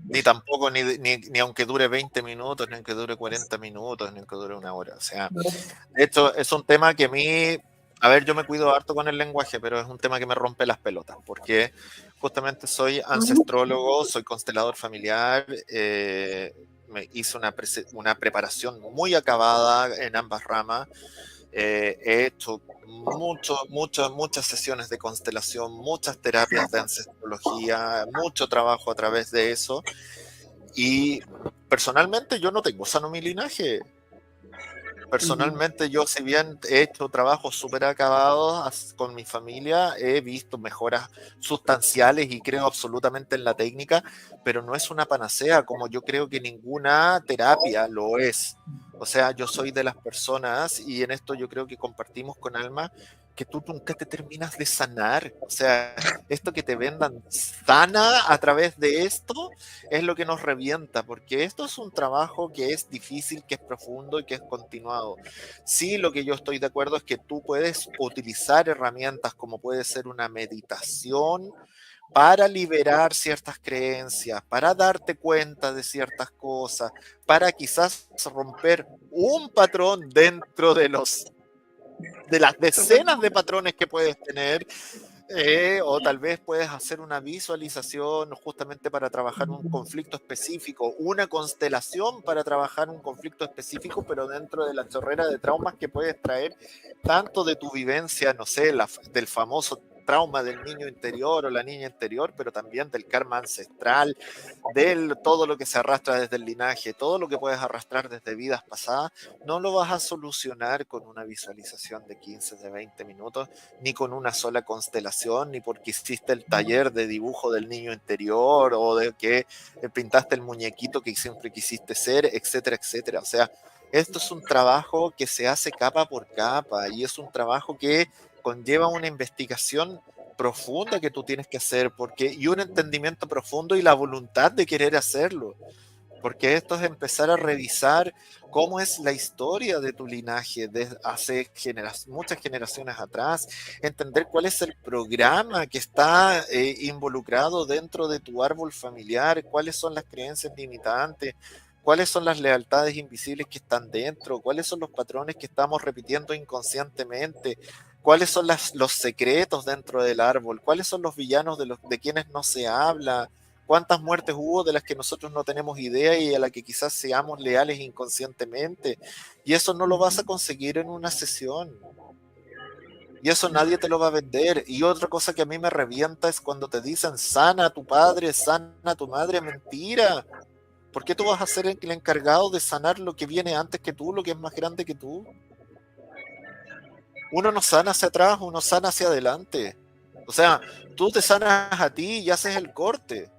ni tampoco, ni aunque dure 20 minutos, ni aunque dure 40 minutos, ni aunque dure una hora. O sea, de hecho, es un tema que a mí, a ver, yo me cuido harto con el lenguaje, pero es un tema que me rompe las pelotas, porque justamente soy ancestrólogo, soy constelador familiar, me hice una preparación muy acabada en ambas ramas. He hecho muchas sesiones de constelación, muchas terapias de ancestrología, mucho trabajo a través de eso. Y personalmente yo no tengo sano mi linaje. Personalmente yo, si bien he hecho trabajos súper acabados con mi familia, he visto mejoras sustanciales y creo absolutamente en la técnica, pero no es una panacea como yo creo que ninguna terapia lo es. O sea, yo soy de las personas y en esto yo creo que compartimos con Alma que tú nunca te terminas de sanar. O sea, esto que te vendan sana a través de esto es lo que nos revienta, porque esto es un trabajo que es difícil, que es profundo y que es continuado. Sí, lo que yo estoy de acuerdo es que tú puedes utilizar herramientas como puede ser una meditación para liberar ciertas creencias, para darte cuenta de ciertas cosas, para quizás romper un patrón dentro de las decenas de patrones que puedes tener, o tal vez puedes hacer una visualización justamente para trabajar un conflicto específico, una constelación para trabajar un conflicto específico, pero dentro de la chorrera de traumas que puedes traer tanto de tu vivencia, no sé, del famoso trauma del niño interior o la niña interior, pero también del karma ancestral, todo lo que se arrastra desde el linaje, todo lo que puedes arrastrar desde vidas pasadas, no lo vas a solucionar con una visualización de 15, de 20 minutos, ni con una sola constelación, ni porque hiciste el taller de dibujo del niño interior o de que pintaste el muñequito que siempre quisiste ser, etcétera, etcétera. O sea, esto es un trabajo que se hace capa por capa y es un trabajo que conlleva una investigación profunda que tú tienes que hacer y un entendimiento profundo y la voluntad de querer hacerlo. Porque esto es empezar a revisar cómo es la historia de tu linaje desde hace muchas generaciones atrás, entender cuál es el programa que está involucrado dentro de tu árbol familiar, cuáles son las creencias limitantes, cuáles son las lealtades invisibles que están dentro, cuáles son los patrones que estamos repitiendo inconscientemente, cuáles son los secretos dentro del árbol, cuáles son los villanos de quienes no se habla, cuántas muertes hubo de las que nosotros no tenemos idea y a las que quizás seamos leales inconscientemente. Y eso no lo vas a conseguir en una sesión. Y eso nadie te lo va a vender. Y otra cosa que a mí me revienta es cuando te dicen sana a tu padre, sana a tu madre. Mentira. ¿Por qué tú vas a ser el encargado de sanar lo que viene antes que tú, lo que es más grande que tú? Uno no sana hacia atrás, uno sana hacia adelante. O sea, tú te sanas a ti y haces el corte.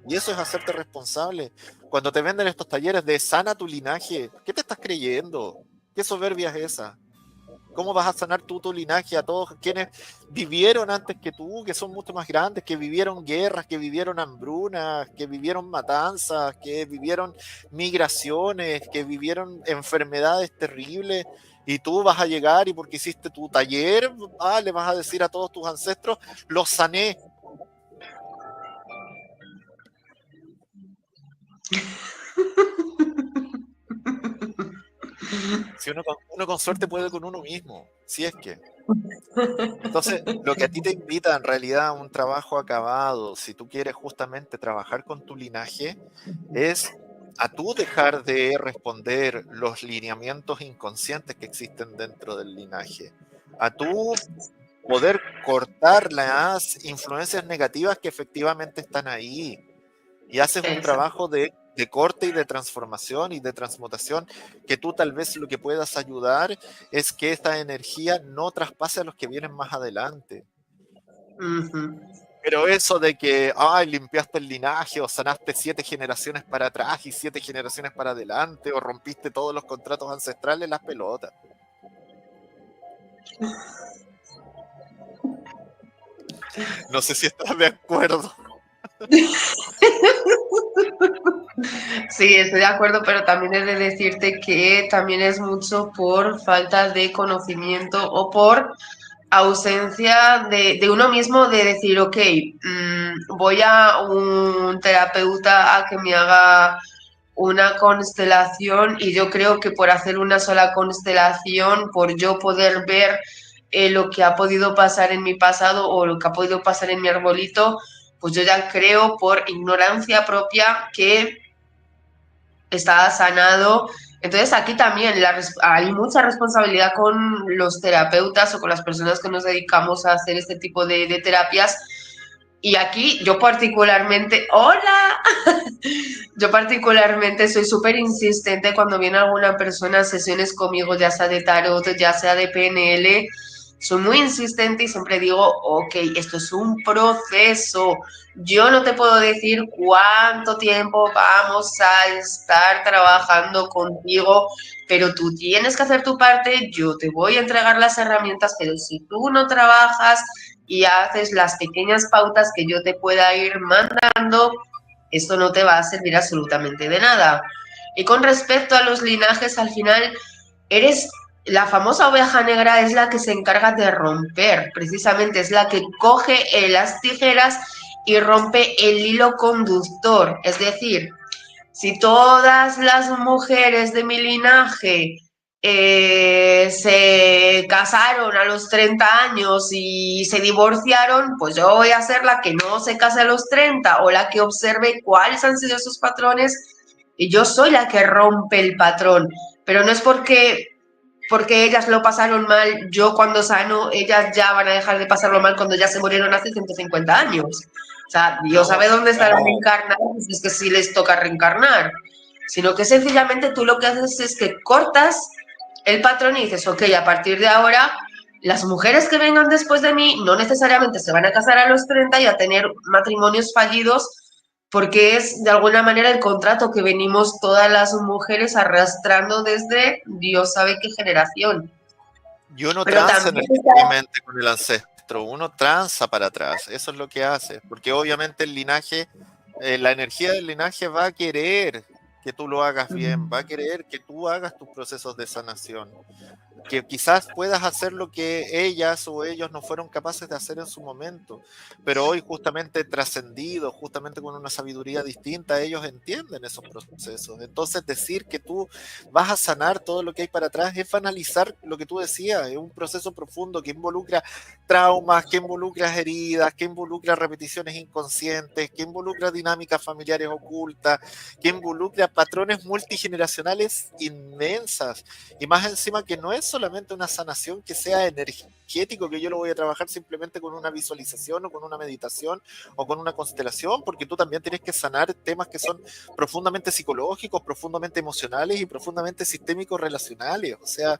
Y eso es hacerte responsable. Cuando te venden estos talleres de sana tu linaje, ¿qué te estás creyendo? ¿Qué soberbia es esa? ¿Cómo vas a sanar tú tu linaje a todos quienes vivieron antes que tú, que son mucho más grandes, que vivieron guerras, que vivieron hambrunas, que vivieron matanzas, que vivieron migraciones, que vivieron enfermedades terribles? Y tú vas a llegar y porque hiciste tu taller, le vas a decir a todos tus ancestros, los sané. Si uno con suerte puede con uno mismo, si es que. Entonces, lo que a ti te invita en realidad a un trabajo acabado, si tú quieres justamente trabajar con tu linaje, es a tú dejar de responder los lineamientos inconscientes que existen dentro del linaje, a tú poder cortar las influencias negativas que efectivamente están ahí. Y haces un trabajo de corte y de transformación y de transmutación, que tú tal vez lo que puedas ayudar es que esta energía no traspase a los que vienen más adelante. Pero eso de que limpiaste el linaje o sanaste 7 generaciones para atrás y 7 generaciones para adelante o rompiste todos los contratos ancestrales, las pelotas. No sé si estás de acuerdo. Sí, estoy de acuerdo, pero también he de decirte que también es mucho por falta de conocimiento o por ausencia de uno mismo de decir, ok, voy a un terapeuta a que me haga una constelación y yo creo que por hacer una sola constelación, por yo poder ver lo que ha podido pasar en mi pasado o lo que ha podido pasar en mi arbolito, pues yo ya creo por ignorancia propia que está sanado. Entonces aquí también hay mucha responsabilidad con los terapeutas o con las personas que nos dedicamos a hacer este tipo de terapias. Y aquí yo particularmente, hola, yo particularmente soy súper insistente cuando viene alguna persona a sesiones conmigo, ya sea de tarot, ya sea de PNL. Soy muy insistente y siempre digo, ok, esto es un proceso. Yo no te puedo decir cuánto tiempo vamos a estar trabajando contigo, pero tú tienes que hacer tu parte, yo te voy a entregar las herramientas, pero si tú no trabajas y haces las pequeñas pautas que yo te pueda ir mandando, esto no te va a servir absolutamente de nada. Y con respecto a los linajes, al final eres la famosa oveja negra, es la que se encarga de romper, precisamente es la que coge las tijeras y rompe el hilo conductor. Es decir, si todas las mujeres de mi linaje se casaron a los 30 años y se divorciaron, pues yo voy a ser la que no se case a los 30 o la que observe cuáles han sido sus patrones y yo soy la que rompe el patrón. Pero no es porque ellas lo pasaron mal, yo cuando sano, ellas ya van a dejar de pasarlo mal cuando ya se murieron hace 150 años. O sea, Dios sabe dónde estarán reencarnados, es que sí les toca reencarnar. Sino que sencillamente tú lo que haces es que cortas el patrón y dices, ok, a partir de ahora, las mujeres que vengan después de mí no necesariamente se van a casar a los 30 y a tener matrimonios fallidos, porque es de alguna manera el contrato que venimos todas las mujeres arrastrando desde Dios sabe qué generación. Y uno Pero tranza también energéticamente con el ancestro, uno tranza para atrás, eso es lo que hace, porque obviamente el linaje, la energía del linaje va a querer que tú lo hagas bien, va a querer que tú hagas tus procesos de sanación. que quizás puedas hacer lo que ellas o ellos no fueron capaces de hacer en su momento, pero hoy justamente trascendido, justamente con una sabiduría distinta, ellos entienden esos procesos. Entonces decir que tú vas a sanar todo lo que hay para atrás es banalizar lo que tú decías, es un proceso profundo que involucra traumas, que involucra heridas, que involucra repeticiones inconscientes, que involucra dinámicas familiares ocultas, que involucra patrones multigeneracionales inmensas, y más encima que no es solamente una sanación que sea energético, que yo lo voy a trabajar simplemente con una visualización o con una meditación o con una constelación, porque tú también tienes que sanar temas que son profundamente psicológicos, profundamente emocionales y profundamente sistémicos relacionales. O sea,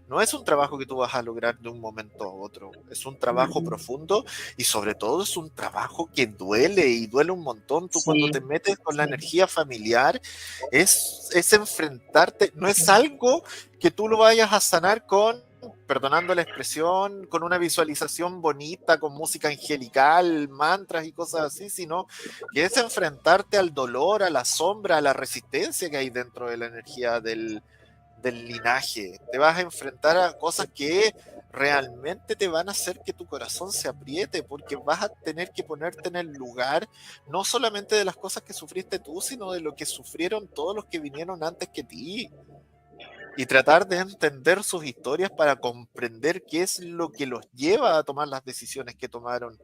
no es un trabajo que tú vas a lograr de un momento a otro, es un trabajo profundo y sobre todo es un trabajo que duele y duele un montón. Tú cuando Sí, te metes con la sí. energía familiar es enfrentarte, no es algo que tú lo vayas a sanar con, perdonando la expresión, con una visualización bonita, con música angelical, mantras y cosas así, sino que es enfrentarte al dolor, a la sombra, a la resistencia que hay dentro de la energía del linaje. Te vas a enfrentar a cosas que realmente te van a hacer que tu corazón se apriete, porque vas a tener que ponerte en el lugar no solamente de las cosas que sufriste tú, sino de lo que sufrieron todos los que vinieron antes que ti, y tratar de entender sus historias para comprender qué es lo que los lleva a tomar las decisiones que tomaron,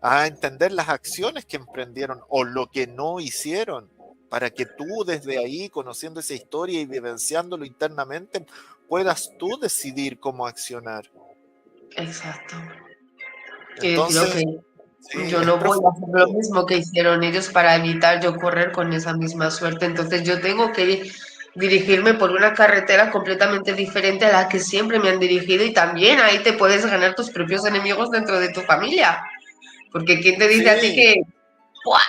a entender las acciones que emprendieron o lo que no hicieron, para que tú desde ahí, conociendo esa historia y vivenciándolo internamente, puedas tú decidir cómo accionar. Exacto. Y decir, ok, Entonces, sí, yo es no voy a hacer lo profundo. mismo que hicieron ellos para evitar yo correr con esa misma suerte. Entonces yo tengo que dirigirme por una carretera completamente diferente a la que siempre me han dirigido y también ahí te puedes ganar tus propios enemigos dentro de tu familia. Porque ¿quién te dice a ti Sí, que ¡buah!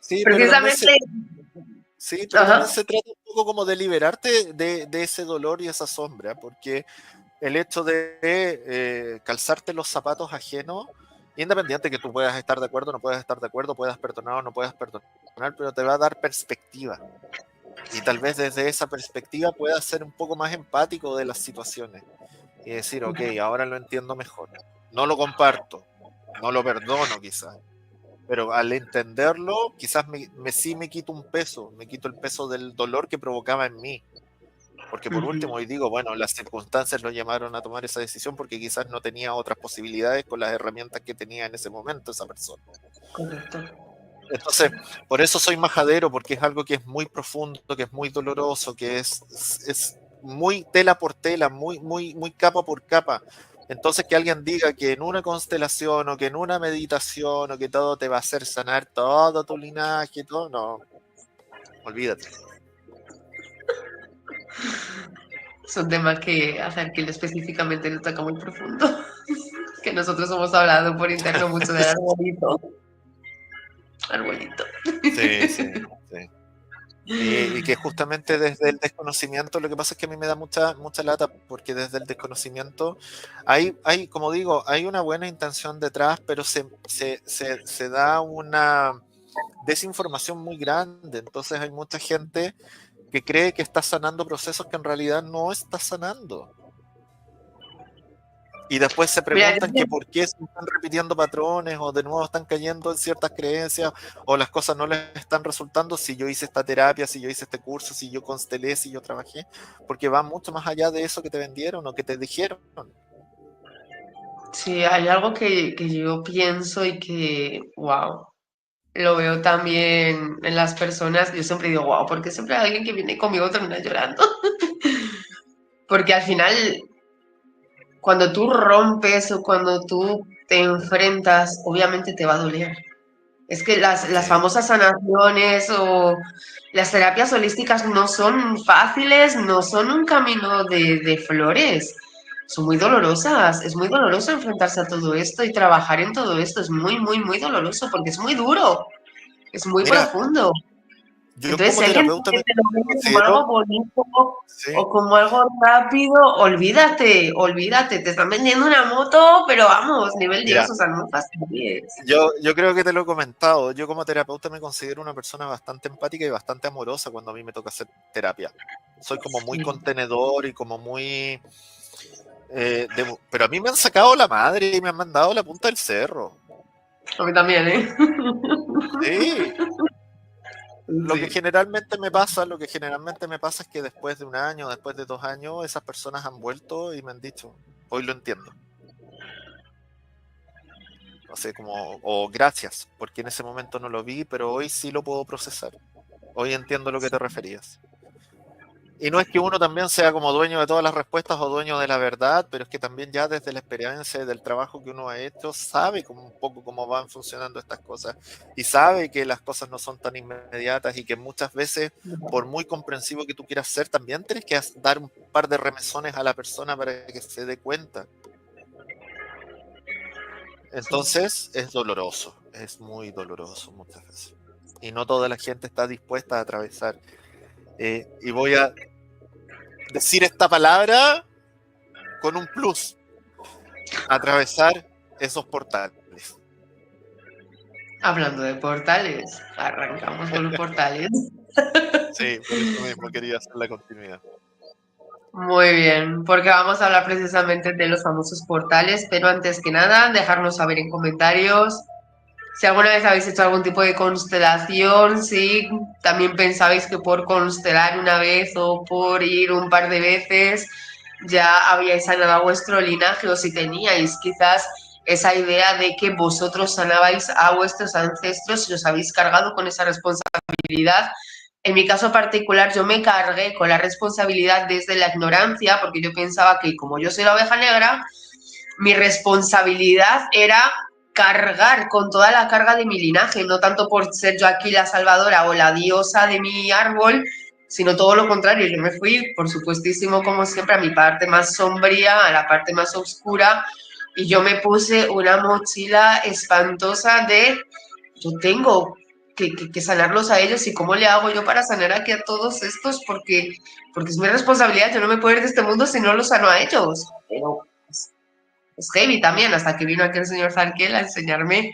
sí, Precisamente, sí, pero también ajá, se trata un poco como de liberarte de ese dolor y esa sombra, porque el hecho de calzarte los zapatos ajenos, independiente que tú puedas estar de acuerdo, no puedas estar de acuerdo, puedas perdonar o no puedas perdonar, pero te va a dar perspectiva. Y tal vez desde esa perspectiva puedas ser un poco más empático de las situaciones y decir, ok, ahora lo entiendo mejor. No lo comparto, no lo perdono quizás, pero al entenderlo, quizás sí me quito un peso, me quito el peso del dolor que provocaba en mí. Porque por último, hoy digo, bueno, las circunstancias lo llamaron a tomar esa decisión porque quizás no tenía otras posibilidades con las herramientas que tenía en ese momento esa persona. correcto. Entonces, por eso soy majadero, porque es algo que es muy profundo, que es muy doloroso, que es muy tela por tela, muy capa por capa. Entonces, que alguien diga que en una constelación o que en una meditación o que todo te va a hacer sanar todo tu linaje, todo, no, olvídate. Es un tema que a Zarquil específicamente le toca muy profundo, que nosotros hemos hablado por interno mucho del arbolito. Arbolito. Sí, sí, sí. Y que justamente desde el desconocimiento, lo que pasa es que a mí me da mucha lata, porque desde el desconocimiento como digo, hay una buena intención detrás, pero se da una desinformación muy grande. Entonces hay mucha gente que cree que está sanando procesos que en realidad no está sanando. Y después se Mira, preguntan que por qué se están repitiendo patrones o de nuevo están cayendo en ciertas creencias o las cosas no les están resultando si yo hice esta terapia, si yo hice este curso, si yo constelé, si yo trabajé, porque va mucho más allá de eso que te vendieron o que te dijeron. sí, hay algo que yo pienso y que, wow, lo veo también en las personas. Yo siempre digo, wow, porque siempre hay alguien que viene conmigo termina llorando. Porque al final, cuando tú rompes o cuando tú te enfrentas, obviamente te va a doler. Es que las Sí. famosas sanaciones o las terapias holísticas no son fáciles, no son un camino de flores. Son muy dolorosas. Es muy doloroso enfrentarse a todo esto y trabajar en todo esto. Es muy, muy, muy doloroso porque es muy duro, es muy Mira, profundo. yo Entonces, como si alguien terapeuta te me lo vende como considero, algo bonito sí, o como algo rápido, olvídate, olvídate. Te están vendiendo una moto, pero vamos, nivel Dios, mira, o sea, no fastidies. yo creo que te lo he comentado, yo como terapeuta me considero una persona bastante empática y bastante amorosa cuando a mí me toca hacer terapia. Soy como muy Sí. contenedor y como muy Pero a mí me han sacado la madre y me han mandado a la punta del cerro. A mí también, ¿eh? Sí. Lo que Sí. generalmente me pasa es que después de un año, después de 2 años, esas personas han vuelto y me han dicho, hoy lo entiendo. No sé, como, o gracias, porque en ese momento no lo vi, pero hoy sí lo puedo procesar. Hoy entiendo a lo que te referías. Y no es que uno también sea como dueño de todas las respuestas o dueño de la verdad, pero es que también ya desde la experiencia y del trabajo que uno ha hecho, sabe como un poco cómo van funcionando estas cosas y sabe que las cosas no son tan inmediatas y que muchas veces, por muy comprensivo que tú quieras ser, también tienes que dar un par de remesones a la persona para que se dé cuenta. Entonces es doloroso, es muy doloroso muchas veces. Y no toda la gente está dispuesta a atravesar. Y voy a decir esta palabra con un plus, atravesar esos portales. Hablando de portales, arrancamos con los portales. Sí, por eso mismo quería hacer la continuidad. Muy bien, porque vamos a hablar precisamente de los famosos portales, pero antes que nada, dejarnos saber en comentarios si alguna vez habéis hecho algún tipo de constelación, si también pensabais que por constelar una vez o por ir un par de veces ya habíais sanado a vuestro linaje o si teníais quizás esa idea de que vosotros sanabais a vuestros ancestros y os habéis cargado con esa responsabilidad. En mi caso particular, yo me cargué con la responsabilidad desde la ignorancia, porque yo pensaba que como yo soy la oveja negra, mi responsabilidad era cargar con toda la carga de mi linaje, no tanto por ser yo aquí la salvadora o la diosa de mi árbol, sino todo lo contrario. Yo me fui, por supuestísimo, como siempre, a mi parte más sombría, a la parte más oscura, y yo me puse una mochila espantosa de yo tengo que sanarlos a ellos y cómo le hago yo para sanar aquí a todos estos porque es mi responsabilidad, yo no me puedo ir de este mundo si no los sano a ellos. Pero es heavy también, hasta que vino aquí el señor Zarquiel a enseñarme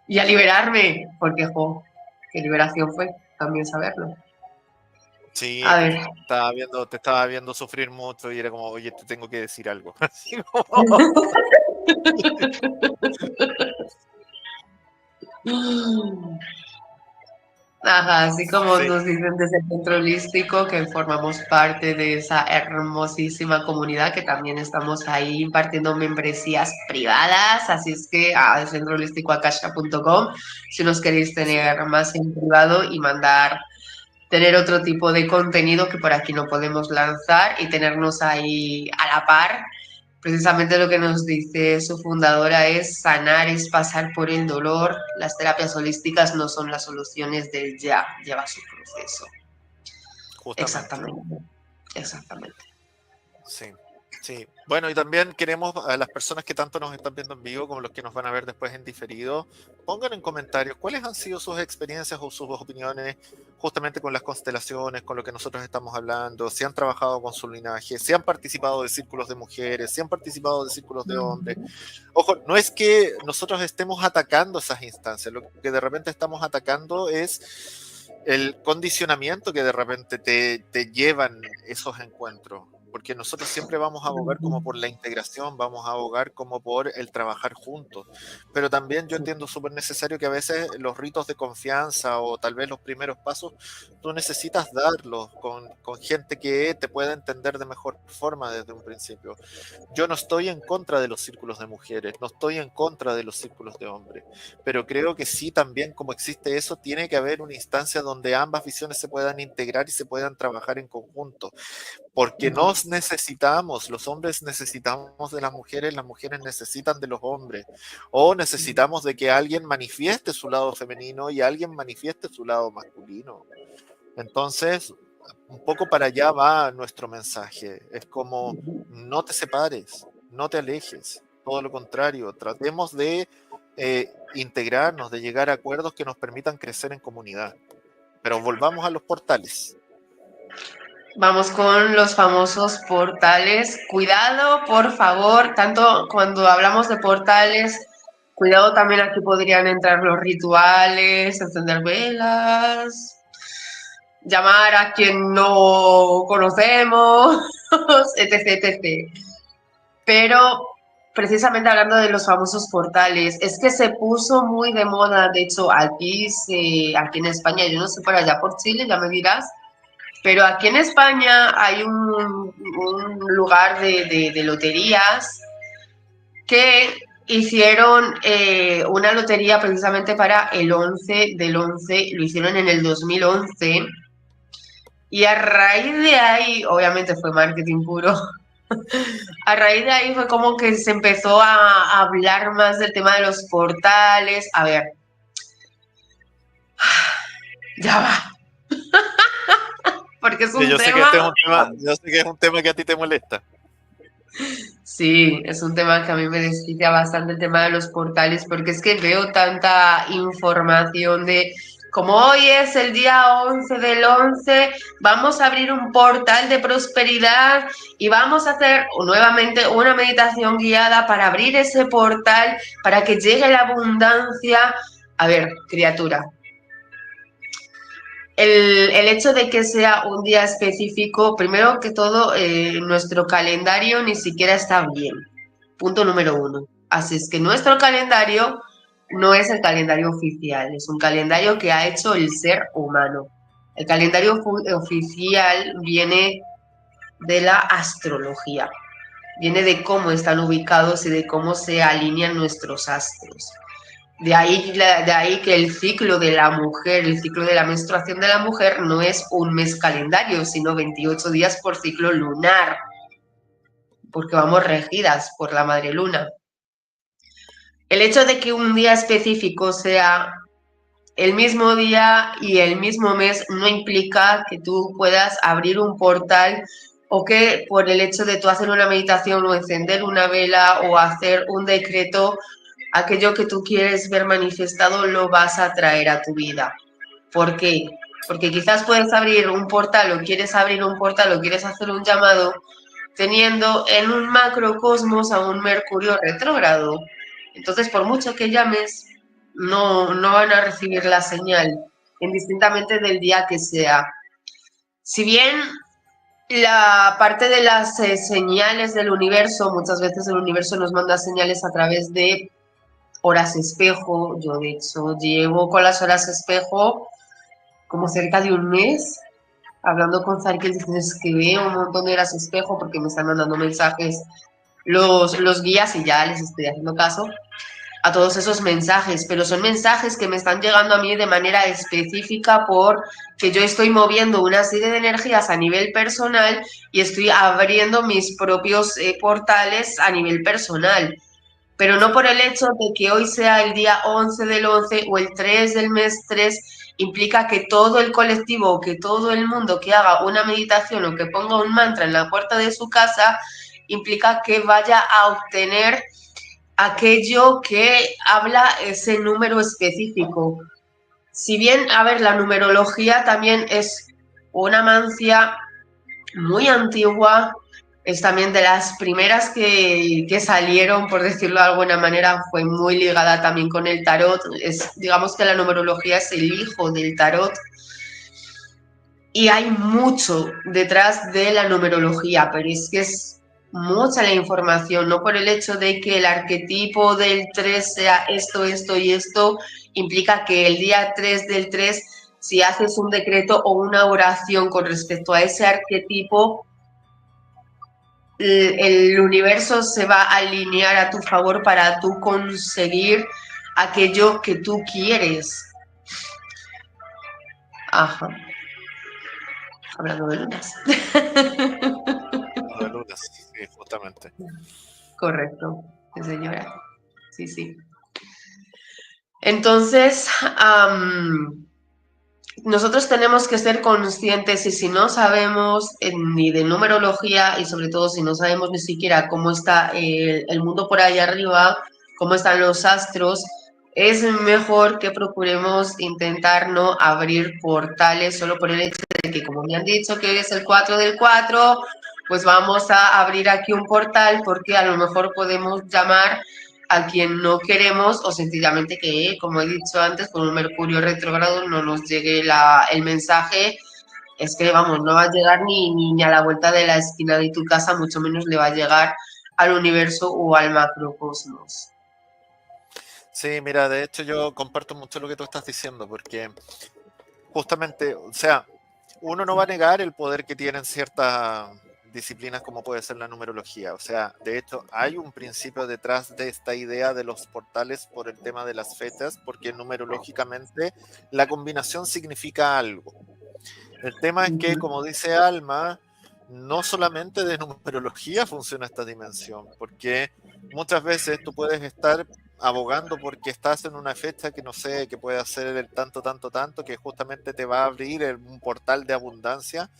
y a liberarme, porque, jo, qué liberación fue también saberlo. Sí, A pues ver. te estaba viendo sufrir mucho y era como, oye, te tengo que decir algo. Así como, Ajá, así como sí, nos dicen desde el centro holístico que formamos parte de esa hermosísima comunidad que también estamos ahí impartiendo membresías privadas, así es que a centroholísticoacasha.com si nos queréis sí. tener más en privado y tener otro tipo de contenido que por aquí no podemos lanzar y tenernos ahí a la par. Precisamente lo que nos dice su fundadora es sanar, es pasar por el dolor. Las terapias holísticas no son las soluciones del ya, lleva su proceso. Justamente. Exactamente, exactamente. Sí, sí. Bueno, y también queremos a las personas que tanto nos están viendo en vivo como los que nos van a ver después en diferido, pongan en comentarios cuáles han sido sus experiencias o sus opiniones justamente con las constelaciones, con lo que nosotros estamos hablando, si han trabajado con su linaje, si han participado de círculos de mujeres, si han participado de círculos de hombres. Ojo, no es que nosotros estemos atacando esas instancias, lo que de repente estamos atacando es el condicionamiento que de repente te llevan esos encuentros, porque nosotros siempre vamos a abogar como por la integración, vamos a abogar como por el trabajar juntos, pero también yo entiendo súper necesario que a veces los ritos de confianza o tal vez los primeros pasos, tú necesitas darlos con gente que te pueda entender de mejor forma desde un principio. Yo no estoy en contra de los círculos de mujeres, no estoy en contra de los círculos de hombres, pero creo que sí también como existe eso, tiene que haber una instancia donde ambas visiones se puedan integrar y se puedan trabajar en conjunto, porque nos necesitamos, los hombres necesitamos de las mujeres necesitan de los hombres, o necesitamos de que alguien manifieste su lado femenino y alguien manifieste su lado masculino. Entonces, un poco para allá va nuestro mensaje. Es como, no te separes, no te alejes, todo lo contrario, tratemos de integrarnos, de llegar a acuerdos que nos permitan crecer en comunidad. Pero volvamos a los portales. Vamos con los famosos portales. Cuidado, por favor, tanto cuando hablamos de portales, cuidado también aquí podrían entrar los rituales, encender velas, llamar a quien no conocemos, etc, etc. Pero precisamente hablando de los famosos portales, es que se puso muy de moda, de hecho, aquí en España, yo no sé por allá por Chile, ya me dirás, pero aquí en España hay un lugar de loterías que hicieron una lotería precisamente para el 11 del 11, lo hicieron en el 2011, y a raíz de ahí, obviamente fue marketing puro, a raíz de ahí fue como que se empezó a hablar más del tema de los portales. A ver, ya va, porque es un Yo sé que este es tema. un tema, yo sé que es un tema que a ti te molesta. Sí, es un tema que a mí me desquicia bastante el tema de los portales, porque es que veo tanta información de como hoy es el día 11 del 11, vamos a abrir un portal de prosperidad y vamos a hacer nuevamente una meditación guiada para abrir ese portal, para que llegue la abundancia. A ver, criatura, el hecho de que sea un día específico, primero que todo, nuestro calendario ni siquiera está bien. Punto número uno. Así es que nuestro calendario no es el calendario oficial, es un calendario que ha hecho el ser humano. El calendario oficial viene de la astrología, viene de cómo están ubicados y de cómo se alinean nuestros astros. De ahí que el ciclo de la mujer, el ciclo de la menstruación de la mujer no es un mes calendario, sino 28 días por ciclo lunar, porque vamos regidas por la madre luna. El hecho de que un día específico sea el mismo día y el mismo mes no implica que tú puedas abrir un portal o que por el hecho de tú hacer una meditación o encender una vela o hacer un decreto, aquello que tú quieres ver manifestado lo vas a traer a tu vida. ¿Por qué? Porque quizás puedes abrir un portal o quieres abrir un portal o quieres hacer un llamado teniendo en un macrocosmos a un Mercurio retrógrado. Entonces, por mucho que llames, no van a recibir la señal, indistintamente del día que sea. Si bien la parte de las señales del universo, muchas veces el universo nos manda señales a través de horas espejo. Yo, de hecho, llevo con las horas espejo como cerca de un mes hablando con Zarkel, dices que veo un montón de horas espejo porque me están mandando mensajes los guías y ya les estoy haciendo caso a todos esos mensajes, pero son mensajes que me están llegando a mí de manera específica porque yo estoy moviendo una serie de energías a nivel personal y estoy abriendo mis propios portales a nivel personal. Pero no por el hecho de que hoy sea el día 11 del 11 o el 3 del mes 3 implica que todo el colectivo o que todo el mundo que haga una meditación o que ponga un mantra en la puerta de su casa implica que vaya a obtener aquello que habla ese número específico. Si bien, a ver, la numerología también es una mancia muy antigua, es también de las primeras que salieron, por decirlo de alguna manera, fue muy ligada también con el tarot. Digamos que la numerología es el hijo del tarot. Y hay mucho detrás de la numerología, pero es que es mucha la información, no por el hecho de que el arquetipo del 3 sea esto, esto y esto, implica que el día 3 del 3, si haces un decreto o una oración con respecto a ese arquetipo, el universo se va a alinear a tu favor para tú conseguir aquello que tú quieres. Ajá. Hablando de lunas. De lunas, sí, justamente. Correcto, sí, señora. Sí, sí. Entonces, nosotros tenemos que ser conscientes y si no sabemos ni de numerología y sobre todo si no sabemos ni siquiera cómo está el mundo por ahí arriba, cómo están los astros, es mejor que procuremos intentar no abrir portales solo por el hecho de que, como me han dicho que hoy es el 4 del 4, pues vamos a abrir aquí un portal porque a lo mejor podemos llamar a quien no queremos o sencillamente que, como he dicho antes, con un Mercurio retrógrado no nos llegue el mensaje. Es que, vamos, no va a llegar ni a la vuelta de la esquina de tu casa, mucho menos le va a llegar al universo o al macrocosmos. Sí, mira, de hecho yo comparto mucho lo que tú estás diciendo, porque justamente, o sea, uno no va a negar el poder que tienen ciertas disciplinas como puede ser la numerología. O sea, de hecho, hay un principio detrás de esta idea de los portales por el tema de las fechas, porque numerológicamente la combinación significa algo. El tema es que, como dice Alma, no solamente de numerología funciona esta dimensión, porque muchas veces tú puedes estar abogando porque estás en una fecha que no sé, que puede hacer el tanto, tanto, tanto, que justamente te va a abrir un portal de abundancia,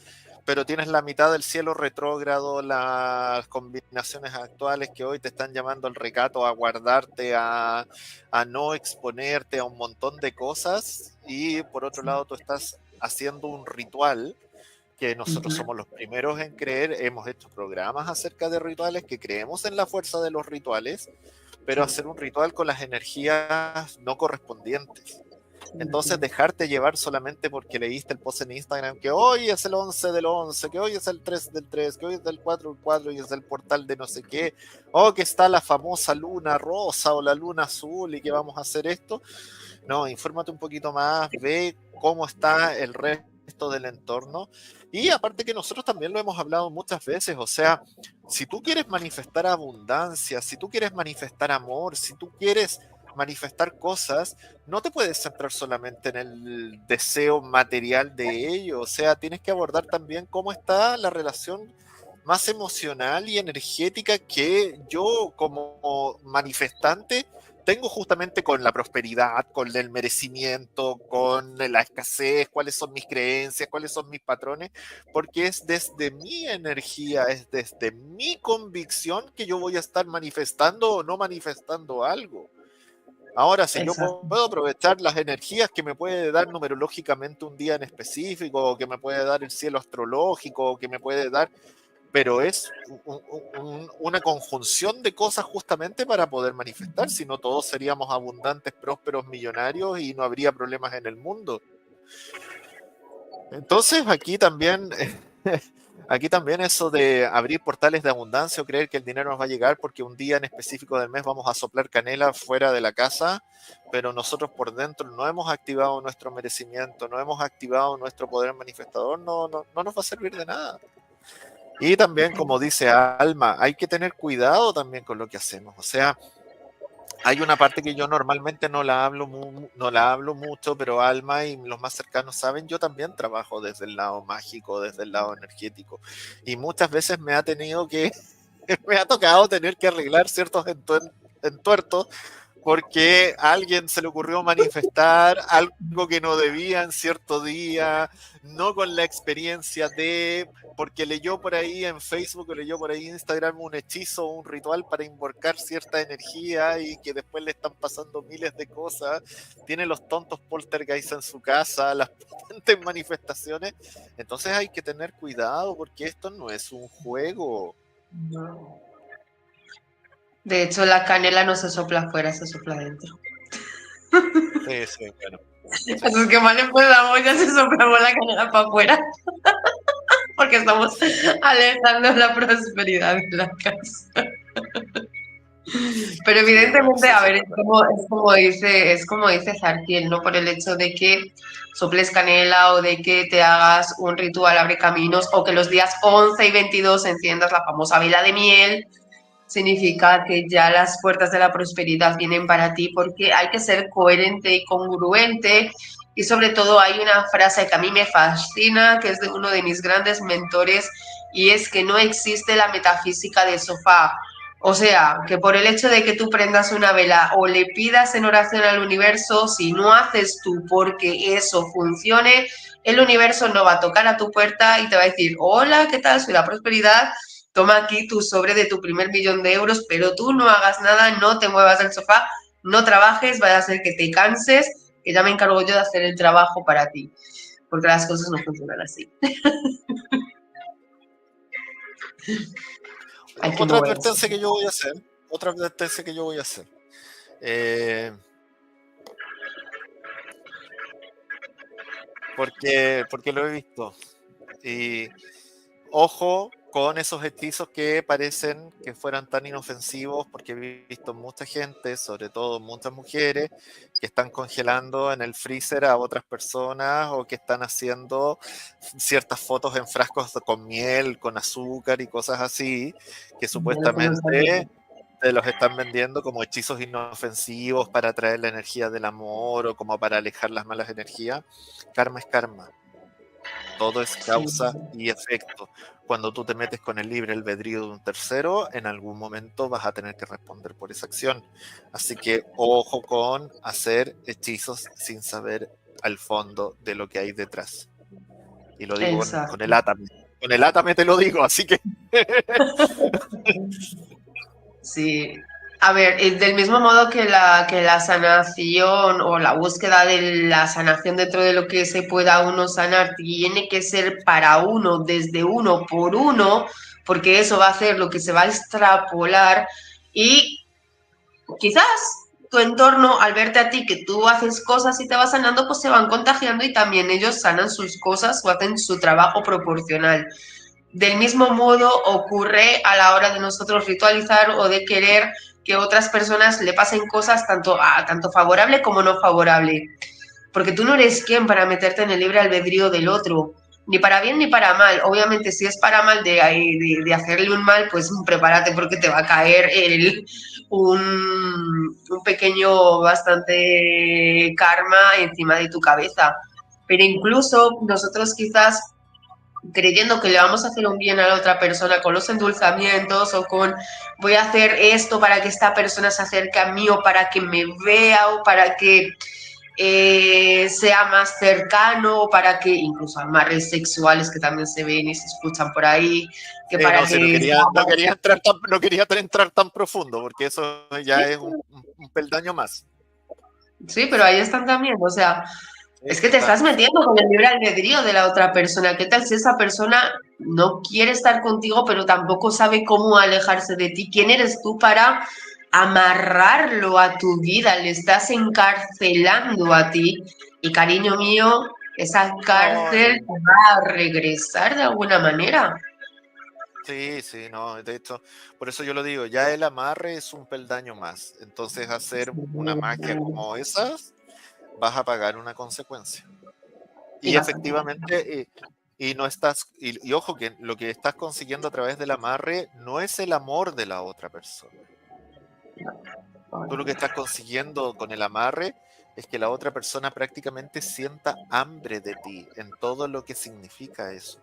pero tienes la mitad del cielo retrógrado, las combinaciones actuales que hoy te están llamando al recato, a guardarte, a no exponerte a un montón de cosas, y por otro lado tú estás haciendo un ritual que nosotros somos los primeros en creer, hemos hecho programas acerca de rituales, que creemos en la fuerza de los rituales, pero hacer un ritual con las energías no correspondientes. Entonces dejarte llevar solamente porque leíste el post en Instagram que hoy es el 11 del 11, que hoy es el 3 del 3, que hoy es el 4 del 4 y es el portal de no sé qué, o que está la famosa luna rosa o la luna azul y que vamos a hacer esto. No, infórmate un poquito más, ve cómo está el resto del entorno. Y aparte que nosotros también lo hemos hablado muchas veces, o sea, si tú quieres manifestar abundancia, si tú quieres manifestar amor, si tú quieres manifestar cosas, no te puedes centrar solamente en el deseo material de ello, o sea, tienes que abordar también cómo está la relación más emocional y energética que yo como manifestante tengo justamente con la prosperidad, con el merecimiento, con la escasez, cuáles son mis creencias, cuáles son mis patrones, porque es desde mi energía, es desde mi convicción que yo voy a estar manifestando o no manifestando algo. Ahora, si yo Exacto. puedo aprovechar las energías que me puede dar numerológicamente un día en específico, o que me puede dar el cielo astrológico, o que me puede dar, pero es una conjunción de cosas justamente para poder manifestar, si no todos seríamos abundantes, prósperos, millonarios y no habría problemas en el mundo. Entonces aquí también eso de abrir portales de abundancia o creer que el dinero nos va a llegar porque un día en específico del mes vamos a soplar canela fuera de la casa, pero nosotros por dentro no hemos activado nuestro merecimiento, no hemos activado nuestro poder manifestador, no nos va a servir de nada. Y también, como dice Alma, hay que tener cuidado también con lo que hacemos. O sea, hay una parte que yo normalmente no la hablo mucho, pero Alma y los más cercanos saben, yo también trabajo desde el lado mágico, desde el lado energético. Y muchas veces me ha tocado tener que arreglar ciertos entuertos porque a alguien se le ocurrió manifestar algo que no debía en cierto día, no con la experiencia porque leyó por ahí en Facebook o leyó por ahí en Instagram un hechizo o un ritual para invocar cierta energía y que después le están pasando miles de cosas, tiene los tontos poltergeist en su casa, las potentes manifestaciones, entonces hay que tener cuidado porque esto no es un juego. No. De hecho, la canela no se sopla afuera, se sopla adentro. Sí, sí, bueno. Sí. Así es que mal empezamos, ya se soplamos la canela para afuera, porque estamos alejando la prosperidad de la casa. Pero Sí, bueno, evidentemente, sí, a eso es ver, verdad. es como dice Zarkiel, no por el hecho de que soples canela o de que te hagas un ritual abre caminos o que los días 11 y 22 enciendas la famosa vela de miel, significa que ya las puertas de la prosperidad vienen para ti, porque hay que ser coherente y congruente. Y sobre todo hay una frase que a mí me fascina, que es de uno de mis grandes mentores, y es que no existe la metafísica del sofá. O sea, que por el hecho de que tú prendas una vela o le pidas en oración al universo, si no haces tú porque eso funcione, el universo no va a tocar a tu puerta y te va a decir, hola, ¿qué tal? Soy la prosperidad, toma aquí tu sobre de tu primer millón de euros, pero tú no hagas nada, no te muevas del sofá, no trabajes, vaya a ser que te canses, que ya me encargo yo de hacer el trabajo para ti, porque las cosas no funcionan así. Hay que Otra moverse. advertencia que yo voy a hacer, otra advertencia que yo voy a hacer. eh, porque lo he visto. Y ojo, con esos hechizos que parecen que fueran tan inofensivos, porque he visto mucha gente, sobre todo muchas mujeres, que están congelando en el freezer a otras personas o que están haciendo ciertas fotos en frascos con miel, con azúcar y cosas así, que supuestamente te los están vendiendo como hechizos inofensivos para atraer la energía del amor o como para alejar las malas energías. Karma es karma. Todo es causa y efecto. Cuando tú te metes con el libre albedrío de un tercero, en algún momento vas a tener que responder por esa acción. Así que ojo con hacer hechizos sin saber al fondo de lo que hay detrás. Y lo digo con el átame. Con el átame te lo digo, así que... Sí. A ver, del mismo modo que la sanación o la búsqueda de la sanación dentro de lo que se pueda uno sanar tiene que ser para uno, desde uno, por uno, porque eso va a hacer lo que se va a extrapolar y quizás tu entorno, al verte a ti que tú haces cosas y te vas sanando, pues se van contagiando y también ellos sanan sus cosas o hacen su trabajo proporcional. Del mismo modo ocurre a la hora de nosotros ritualizar o de querer que otras personas le pasen cosas tanto favorable como no favorable. Porque tú no eres quien para meterte en el libre albedrío del otro, ni para bien ni para mal. Obviamente, si es para mal de hacerle un mal, pues prepárate porque te va a caer un pequeño bastante karma encima de tu cabeza. Pero incluso nosotros quizás creyendo que le vamos a hacer un bien a la otra persona con los endulzamientos o con voy a hacer esto para que esta persona se acerque a mí o para que me vea o para que sea más cercano o para que incluso amarres sexuales que también se ven y se escuchan por ahí que para no, que no quería entrar tan profundo porque eso ya es un peldaño más. Sí, pero ahí están también, o sea, es que te estás metiendo con el libre albedrío de la otra persona. ¿Qué tal si esa persona no quiere estar contigo, pero tampoco sabe cómo alejarse de ti? ¿Quién eres tú para amarrarlo a tu vida? Le estás encarcelando a ti. Y cariño mío, esa cárcel te va a regresar de alguna manera. Sí, no, de hecho, por eso yo lo digo, ya el amarre es un peldaño más. Entonces, hacer una magia como esas, vas a pagar una consecuencia. Y efectivamente, y no estás, y ojo que lo que estás consiguiendo a través del amarre no es el amor de la otra persona. Tú lo que estás consiguiendo con el amarre es que la otra persona prácticamente sienta hambre de ti en todo lo que significa eso.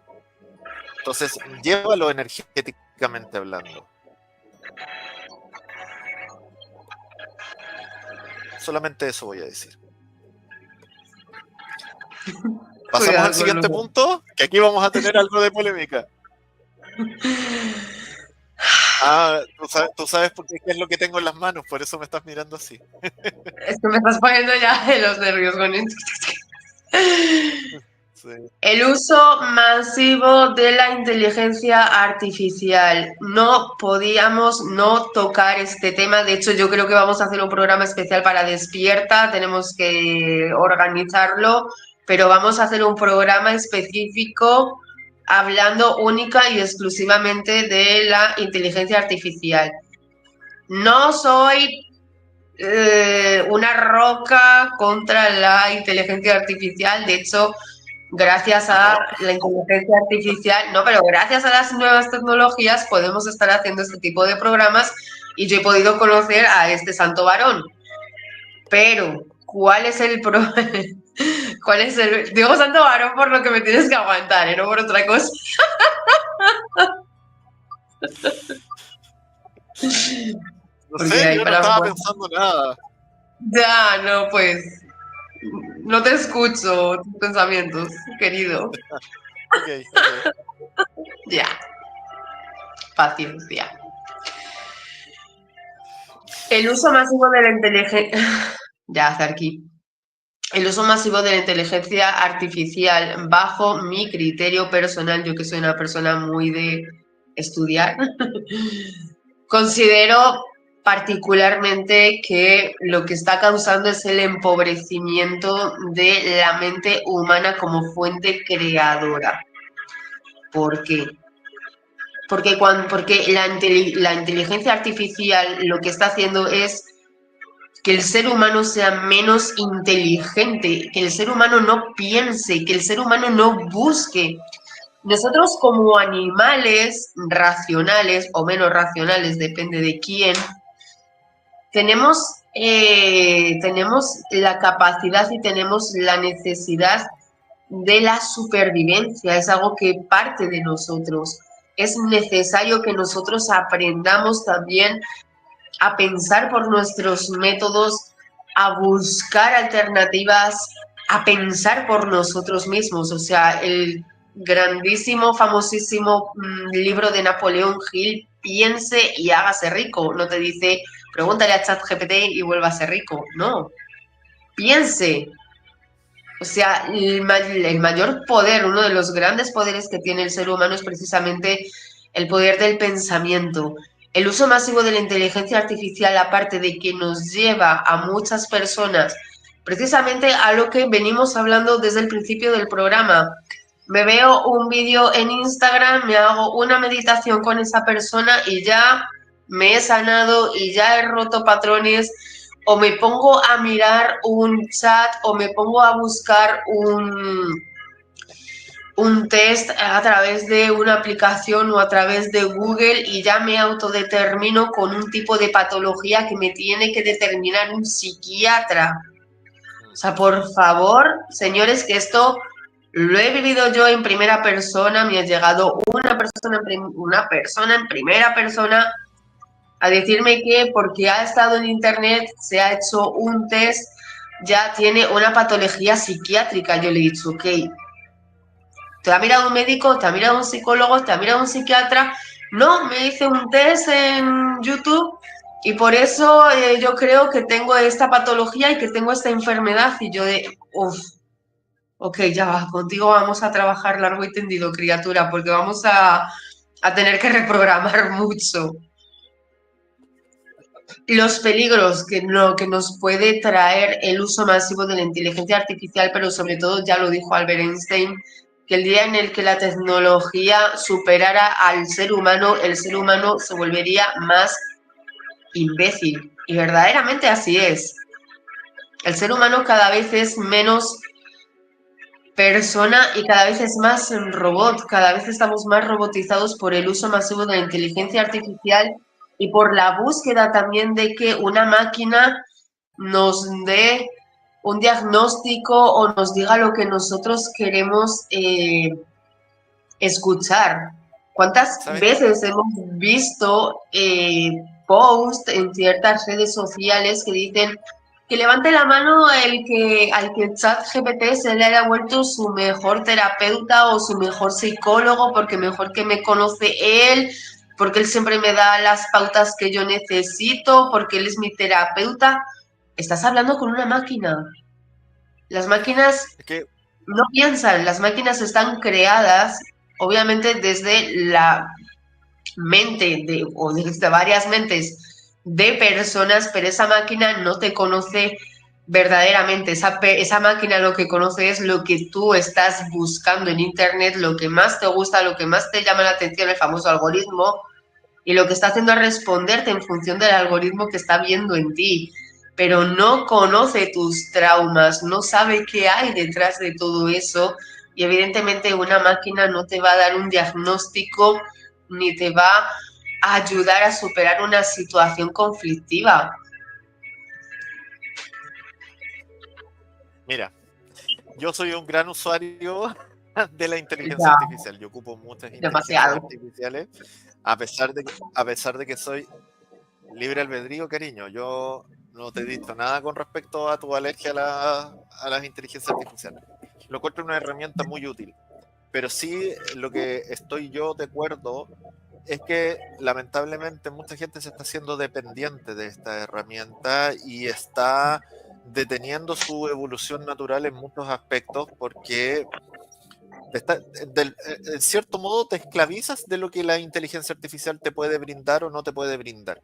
Entonces, llévalo energéticamente hablando. Solamente eso voy a decir. Pasamos al siguiente punto, que aquí vamos a tener algo de polémica. Tú sabes por qué es lo que tengo en las manos, por eso me estás mirando así. Es que me estás poniendo ya de los nervios con esto. Sí. El uso masivo de la inteligencia artificial. No podíamos no tocar este tema. De hecho, yo creo que vamos a hacer un programa especial para Despierta. Tenemos que organizarlo, pero vamos a hacer un programa específico hablando única y exclusivamente de la inteligencia artificial. No soy una roca contra la inteligencia artificial. De hecho, gracias a la inteligencia artificial, pero gracias a las nuevas tecnologías podemos estar haciendo este tipo de programas y yo he podido conocer a este santo varón. Pero, ¿cuál es el problema? ¿Cuál es el...? Digo santo varón por lo que me tienes que aguantar, no por otra cosa. No sé, yo no estaba pensando nada. Ya, no, pues... No te escucho tus pensamientos, querido. Okay. Ya. Paciencia. El uso masivo de la inteligencia... Ya, hacia aquí. El uso masivo de la inteligencia artificial, bajo mi criterio personal, yo que soy una persona muy de estudiar, considero particularmente que lo que está causando es el empobrecimiento de la mente humana como fuente creadora. ¿Por qué? porque la inteligencia artificial lo que está haciendo es que el ser humano sea menos inteligente, que el ser humano no piense, que el ser humano no busque. Nosotros como animales racionales o menos racionales, depende de quién, tenemos la capacidad y tenemos la necesidad de la supervivencia, es algo que parte de nosotros. Es necesario que nosotros aprendamos también a pensar por nuestros métodos, a buscar alternativas, a pensar por nosotros mismos. O sea, el grandísimo, famosísimo libro de Napoleón Hill, Piense y hágase rico. No te dice, pregúntale a ChatGPT y vuélvase rico. No, piense. O sea, el mayor poder, uno de los grandes poderes que tiene el ser humano es precisamente el poder del pensamiento. El uso masivo de la inteligencia artificial, aparte de que nos lleva a muchas personas, precisamente a lo que venimos hablando desde el principio del programa. Me veo un vídeo en Instagram, me hago una meditación con esa persona y ya me he sanado y ya he roto patrones, o me pongo a mirar un chat o me pongo a buscar un test a través de una aplicación o a través de Google y ya me autodetermino con un tipo de patología que me tiene que determinar un psiquiatra. O sea, por favor, señores, que esto lo he vivido yo en primera persona, me ha llegado una persona en primera persona a decirme que porque ha estado en internet, se ha hecho un test, ya tiene una patología psiquiátrica. Yo le he dicho, ok, ¿te ha mirado un médico? ¿Te ha mirado un psicólogo? ¿Te ha mirado un psiquiatra? No, me hice un test en YouTube y por eso yo creo que tengo esta patología y que tengo esta enfermedad. Y yo de, uff, ok, ya va, contigo vamos a trabajar largo y tendido, criatura, porque vamos a tener que reprogramar mucho. Los peligros que nos puede traer el uso masivo de la inteligencia artificial, pero sobre todo, ya lo dijo Albert Einstein, que el día en el que la tecnología superara al ser humano, el ser humano se volvería más imbécil. Y verdaderamente así es. El ser humano cada vez es menos persona y cada vez es más robot, cada vez estamos más robotizados por el uso masivo de la inteligencia artificial y por la búsqueda también de que una máquina nos dé un diagnóstico o nos diga lo que nosotros queremos escuchar. ¿Cuántas ¿Sabes? veces hemos visto posts en ciertas redes sociales que dicen que levante la mano al que el chat GPT se le haya vuelto su mejor terapeuta o su mejor psicólogo, porque mejor que me conoce él, porque él siempre me da las pautas que yo necesito, porque él es mi terapeuta? Estás hablando con una máquina. Las máquinas Es que, no piensan, las máquinas están creadas, obviamente, desde la mente o desde varias mentes de personas, pero esa máquina no te conoce verdaderamente. Esa máquina lo que conoce es lo que tú estás buscando en Internet, lo que más te gusta, lo que más te llama la atención, el famoso algoritmo, y lo que está haciendo es responderte en función del algoritmo que está viendo en ti, pero no conoce tus traumas, no sabe qué hay detrás de todo eso, y evidentemente una máquina no te va a dar un diagnóstico ni te va a ayudar a superar una situación conflictiva. mira, yo soy un gran usuario de la inteligencia Ya, artificial. Yo ocupo muchas inteligencias demasiado. artificiales, a pesar de que soy libre albedrío, cariño. Yo no te he dicho nada con respecto a tu alergia a las inteligencias artificiales. Lo encuentro una herramienta muy útil. Pero sí, lo que estoy yo de acuerdo es que lamentablemente mucha gente se está haciendo dependiente de esta herramienta y está deteniendo su evolución natural en muchos aspectos porque en cierto modo te esclavizas de lo que la inteligencia artificial te puede brindar o no te puede brindar.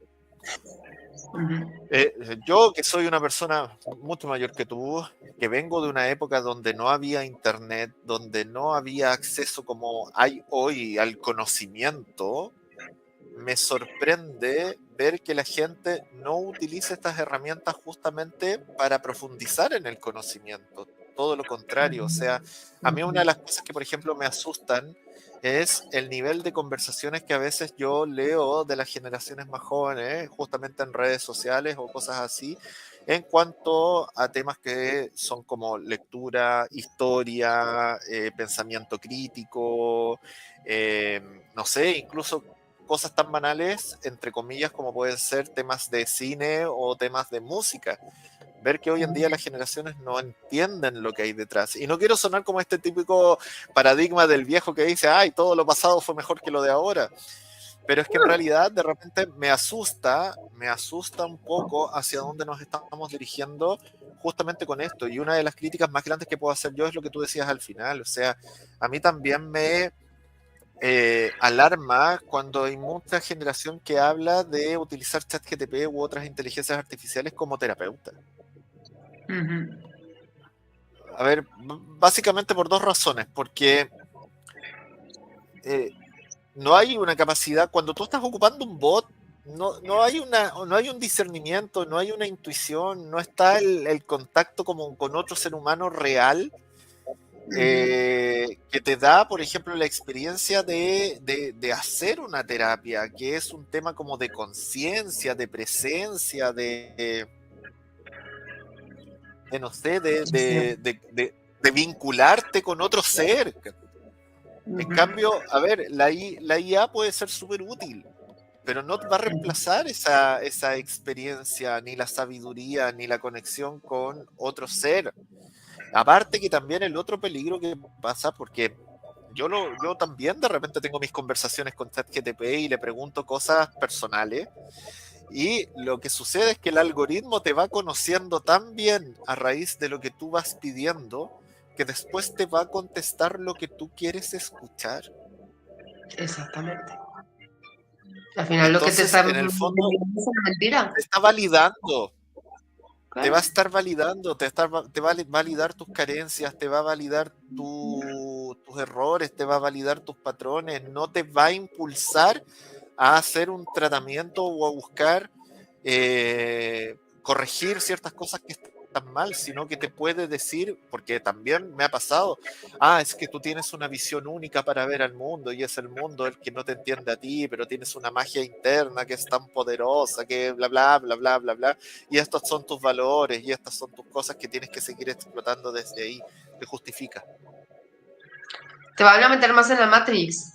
Yo, que soy una persona mucho mayor que tú, que vengo de una época donde no había internet, donde no había acceso como hay hoy al conocimiento, me sorprende ver que la gente no utiliza estas herramientas justamente para profundizar en el conocimiento. Todo lo contrario, o sea, a mí una de las cosas que, por ejemplo, me asustan es el nivel de conversaciones que a veces yo leo de las generaciones más jóvenes, justamente en redes sociales o cosas así, en cuanto a temas que son como lectura, historia, pensamiento crítico, no sé, incluso cosas tan banales, entre comillas, como pueden ser temas de cine o temas de música. Ver que hoy en día las generaciones no entienden lo que hay detrás. Y no quiero sonar como este típico paradigma del viejo que dice, ay, todo lo pasado fue mejor que lo de ahora. Pero es que en realidad de repente me asusta un poco hacia dónde nos estamos dirigiendo justamente con esto. Y una de las críticas más grandes que puedo hacer yo es lo que tú decías al final. O sea, a mí también me alarma cuando hay mucha generación que habla de utilizar ChatGPT u otras inteligencias artificiales como terapeuta. A ver, básicamente por dos razones, porque no hay una capacidad, cuando tú estás ocupando un bot, no hay un discernimiento, no hay una intuición, no está el contacto como con otro ser humano real. Que te da, por ejemplo, la experiencia de hacer una terapia, que es un tema como de conciencia, de presencia, de no sé, de vincularte con otro ser. En cambio, a ver, la IA puede ser súper útil, pero no va a reemplazar esa experiencia, ni la sabiduría, ni la conexión con otro ser. Aparte que también el otro peligro que pasa, porque yo también de repente tengo mis conversaciones con ChatGPT y le pregunto cosas personales, y lo que sucede es que el algoritmo te va conociendo tan bien a raíz de lo que tú vas pidiendo, que después te va a contestar lo que tú quieres escuchar. Exactamente. Al final entonces, lo que te está en el fondo, es una mentira. Te está validando. Claro. Te va a estar validando, te va a validar tus carencias, te va a validar tus errores, te va a validar tus patrones, no te va a impulsar a hacer un tratamiento o a buscar corregir ciertas cosas que están mal, sino que te puede decir, porque también me ha pasado, es que tú tienes una visión única para ver al mundo y es el mundo el que no te entiende a ti, pero tienes una magia interna que es tan poderosa, que bla, bla, bla, bla, bla, bla, y estos son tus valores y estas son tus cosas que tienes que seguir explotando desde ahí, te justifica. Te van a meter más en la Matrix,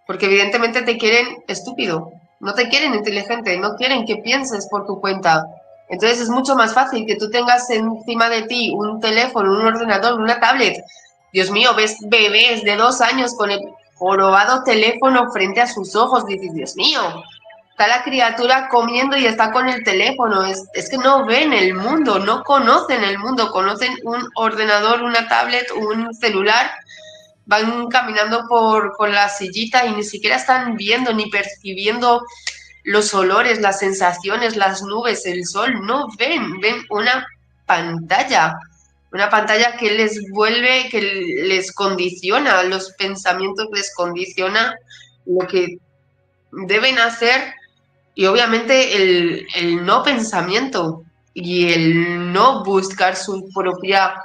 porque evidentemente te quieren estúpido, no te quieren inteligente, no quieren que pienses por tu cuenta. Entonces es mucho más fácil que tú tengas encima de ti un teléfono, un ordenador, una tablet. Dios mío, ves bebés de 2 años con el jorobado teléfono frente a sus ojos, dices, Dios mío, está la criatura comiendo y está con el teléfono. Es que no ven el mundo, no conocen el mundo, conocen un ordenador, una tablet, un celular, van caminando con la sillita y ni siquiera están viendo ni percibiendo los olores, las sensaciones, las nubes, el sol, no ven una pantalla que les vuelve, que les condiciona los pensamientos, les condiciona lo que deben hacer y obviamente el no pensamiento y el no buscar su propia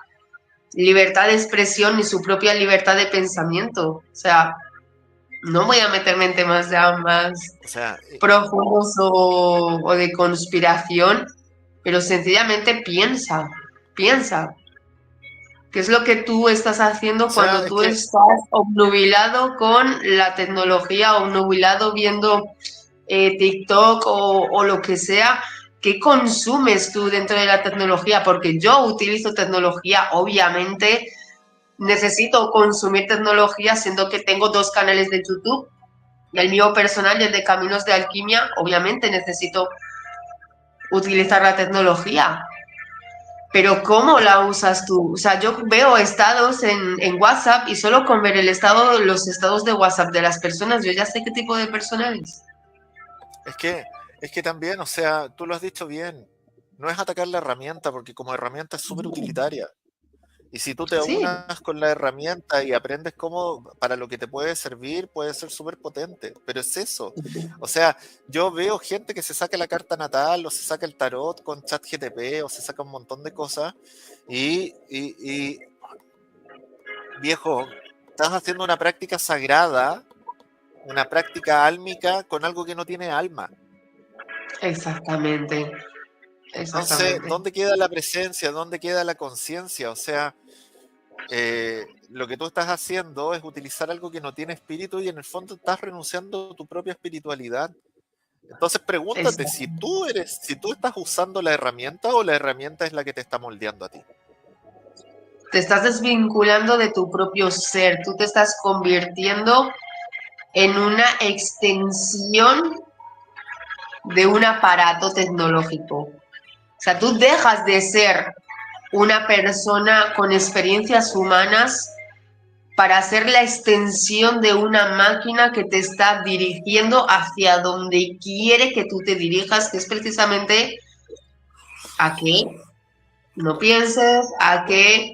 libertad de expresión ni su propia libertad de pensamiento. O sea, no voy a meterme en temas ya más profundos o de conspiración, pero sencillamente piensa. ¿Qué es lo que tú estás haciendo cuando tú estás obnubilado con la tecnología, obnubilado viendo TikTok o lo que sea? ¿Qué consumes tú dentro de la tecnología? Porque yo utilizo tecnología, obviamente necesito consumir tecnología, siendo que tengo 2 canales de YouTube, el mío personal y el de Caminos de Alquimia. Obviamente necesito utilizar la tecnología. Pero ¿cómo la usas tú? O sea, yo veo estados en WhatsApp y solo con ver los estados de WhatsApp de las personas, yo ya sé qué tipo de persona es. Es que Es que también, o sea, tú lo has dicho bien, no es atacar la herramienta, porque como herramienta es súper utilitaria. Y si tú te Sí, aunas con la herramienta y aprendes cómo, para lo que te puede servir, puede ser súper potente. Pero es eso. O sea, yo veo gente que se saca la carta natal o se saca el tarot con ChatGPT o se saca un montón de cosas y viejo, estás haciendo una práctica sagrada, una práctica álmica con algo que no tiene alma. exactamente, Entonces, exactamente. ¿dónde queda la presencia? ¿Dónde queda la conciencia? O sea, lo que tú estás haciendo es utilizar algo que no tiene espíritu y en el fondo estás renunciando a tu propia espiritualidad. Entonces pregúntate si tú estás usando la herramienta o la herramienta es la que te está moldeando a ti. Te estás desvinculando de tu propio ser, tú te estás convirtiendo en una extensión de un aparato tecnológico. O sea, tú dejas de ser una persona con experiencias humanas para ser la extensión de una máquina que te está dirigiendo hacia donde quiere que tú te dirijas, que es precisamente a que no pienses, a que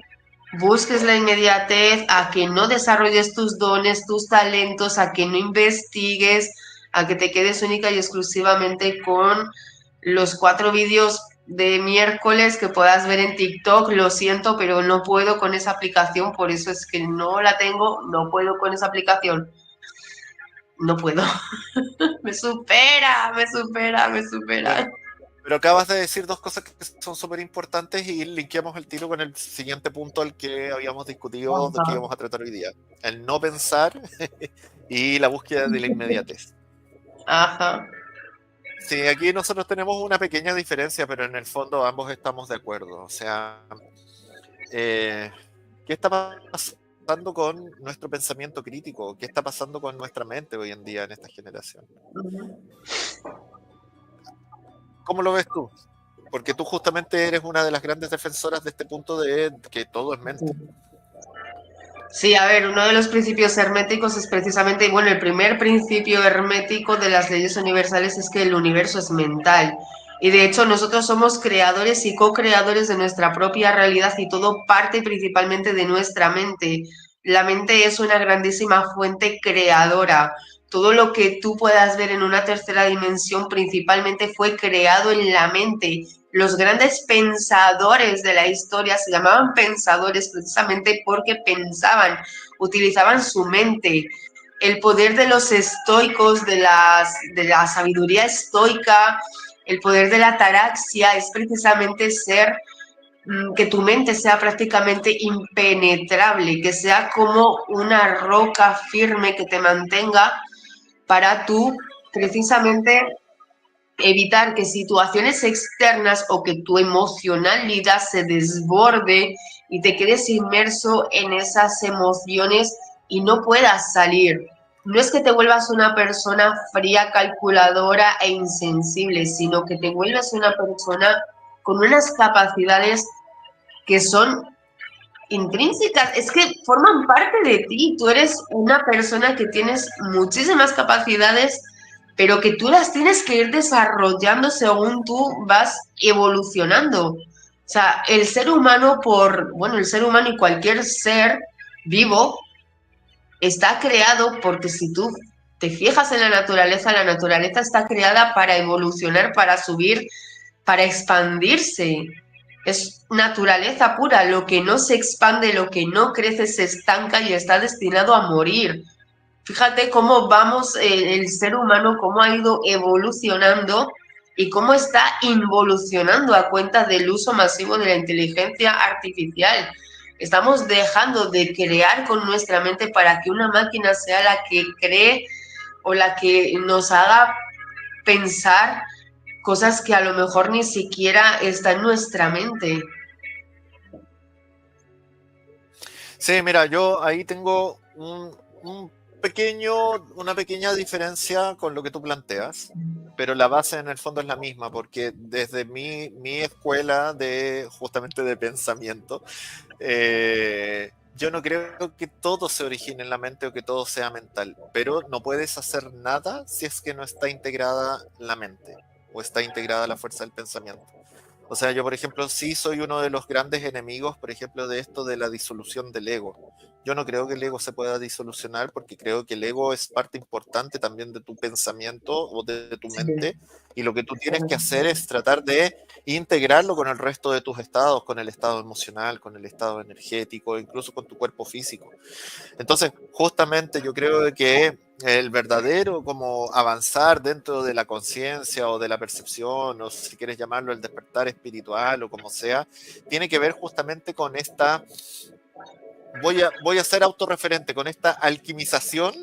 busques la inmediatez, a que no desarrolles tus dones, tus talentos, a que no investigues, a que te quedes única y exclusivamente con los 4 vídeos de miércoles que puedas ver en TikTok. Lo siento, pero no puedo con esa aplicación, por eso es que no la tengo, no puedo con esa aplicación. No puedo. Me supera, me supera, me Bueno, supera. pero acabas de decir dos cosas que son súper importantes y linkeamos el tiro con el siguiente punto al que habíamos discutido, de que Ajá. íbamos a tratar hoy día. El no pensar y la búsqueda de la inmediatez. Ajá. Sí, aquí nosotros tenemos una pequeña diferencia, pero en el fondo ambos estamos de acuerdo. O sea, eh, ¿qué está pasando con nuestro pensamiento crítico? ¿Qué está pasando con nuestra mente hoy en día en esta generación? ¿Cómo lo ves tú? Porque tú justamente eres una de las grandes defensoras de este punto de que todo es mente. Sí, a ver, uno de los principios herméticos es precisamente, bueno, el primer principio hermético de las leyes universales es que el universo es mental. Y de hecho nosotros somos creadores y co-creadores de nuestra propia realidad y todo parte principalmente de nuestra mente. La mente es una grandísima fuente creadora. Todo lo que tú puedas ver en una tercera dimensión principalmente fue creado en la mente. Los grandes pensadores de la historia se llamaban pensadores precisamente porque pensaban, utilizaban su mente. El poder de los estoicos, de la sabiduría estoica, el poder de la ataraxia es precisamente ser que tu mente sea prácticamente impenetrable, que sea como una roca firme que te mantenga para tú precisamente evitar que situaciones externas o que tu emocionalidad se desborde y te quedes inmerso en esas emociones y no puedas salir. No es que te vuelvas una persona fría, calculadora e insensible, sino que te vuelves una persona con unas capacidades que son intrínsecas, es que forman parte de ti. Tú eres una persona que tienes muchísimas capacidades, pero que tú las tienes que ir desarrollando según tú vas evolucionando. O sea, el ser humano bueno, el ser humano y cualquier ser vivo está creado porque si tú te fijas en la naturaleza está creada para evolucionar, para subir, para expandirse. Es naturaleza pura, lo que no se expande, lo que no crece se estanca y está destinado a morir. Fíjate cómo vamos, el ser humano, cómo ha ido evolucionando y cómo está involucionando a cuenta del uso masivo de la inteligencia artificial. Estamos dejando de crear con nuestra mente para que una máquina sea la que cree o la que nos haga pensar cosas que a lo mejor ni siquiera están en nuestra mente. Sí, mira, yo ahí tengo una pequeña diferencia con lo que tú planteas, pero la base en el fondo es la misma, porque desde mi escuela de justamente de pensamiento, yo no creo que todo se origine en la mente o que todo sea mental, pero no puedes hacer nada si es que no está integrada la mente. o está integrada la fuerza del pensamiento. O sea, yo, por ejemplo, sí soy uno de los grandes enemigos, por ejemplo, de esto de la disolución del ego. Yo no creo que el ego se pueda disolucionar porque creo que el ego es parte importante también de tu pensamiento o de tu Sí. mente, y lo que tú tienes que hacer es tratar de integrarlo con el resto de tus estados, con el estado emocional, con el estado energético, incluso con tu cuerpo físico. Entonces, justamente yo creo que el verdadero como avanzar dentro de la conciencia o de la percepción, o si quieres llamarlo el despertar espiritual o como sea, tiene que ver justamente con esta, voy a ser autorreferente, con esta alquimización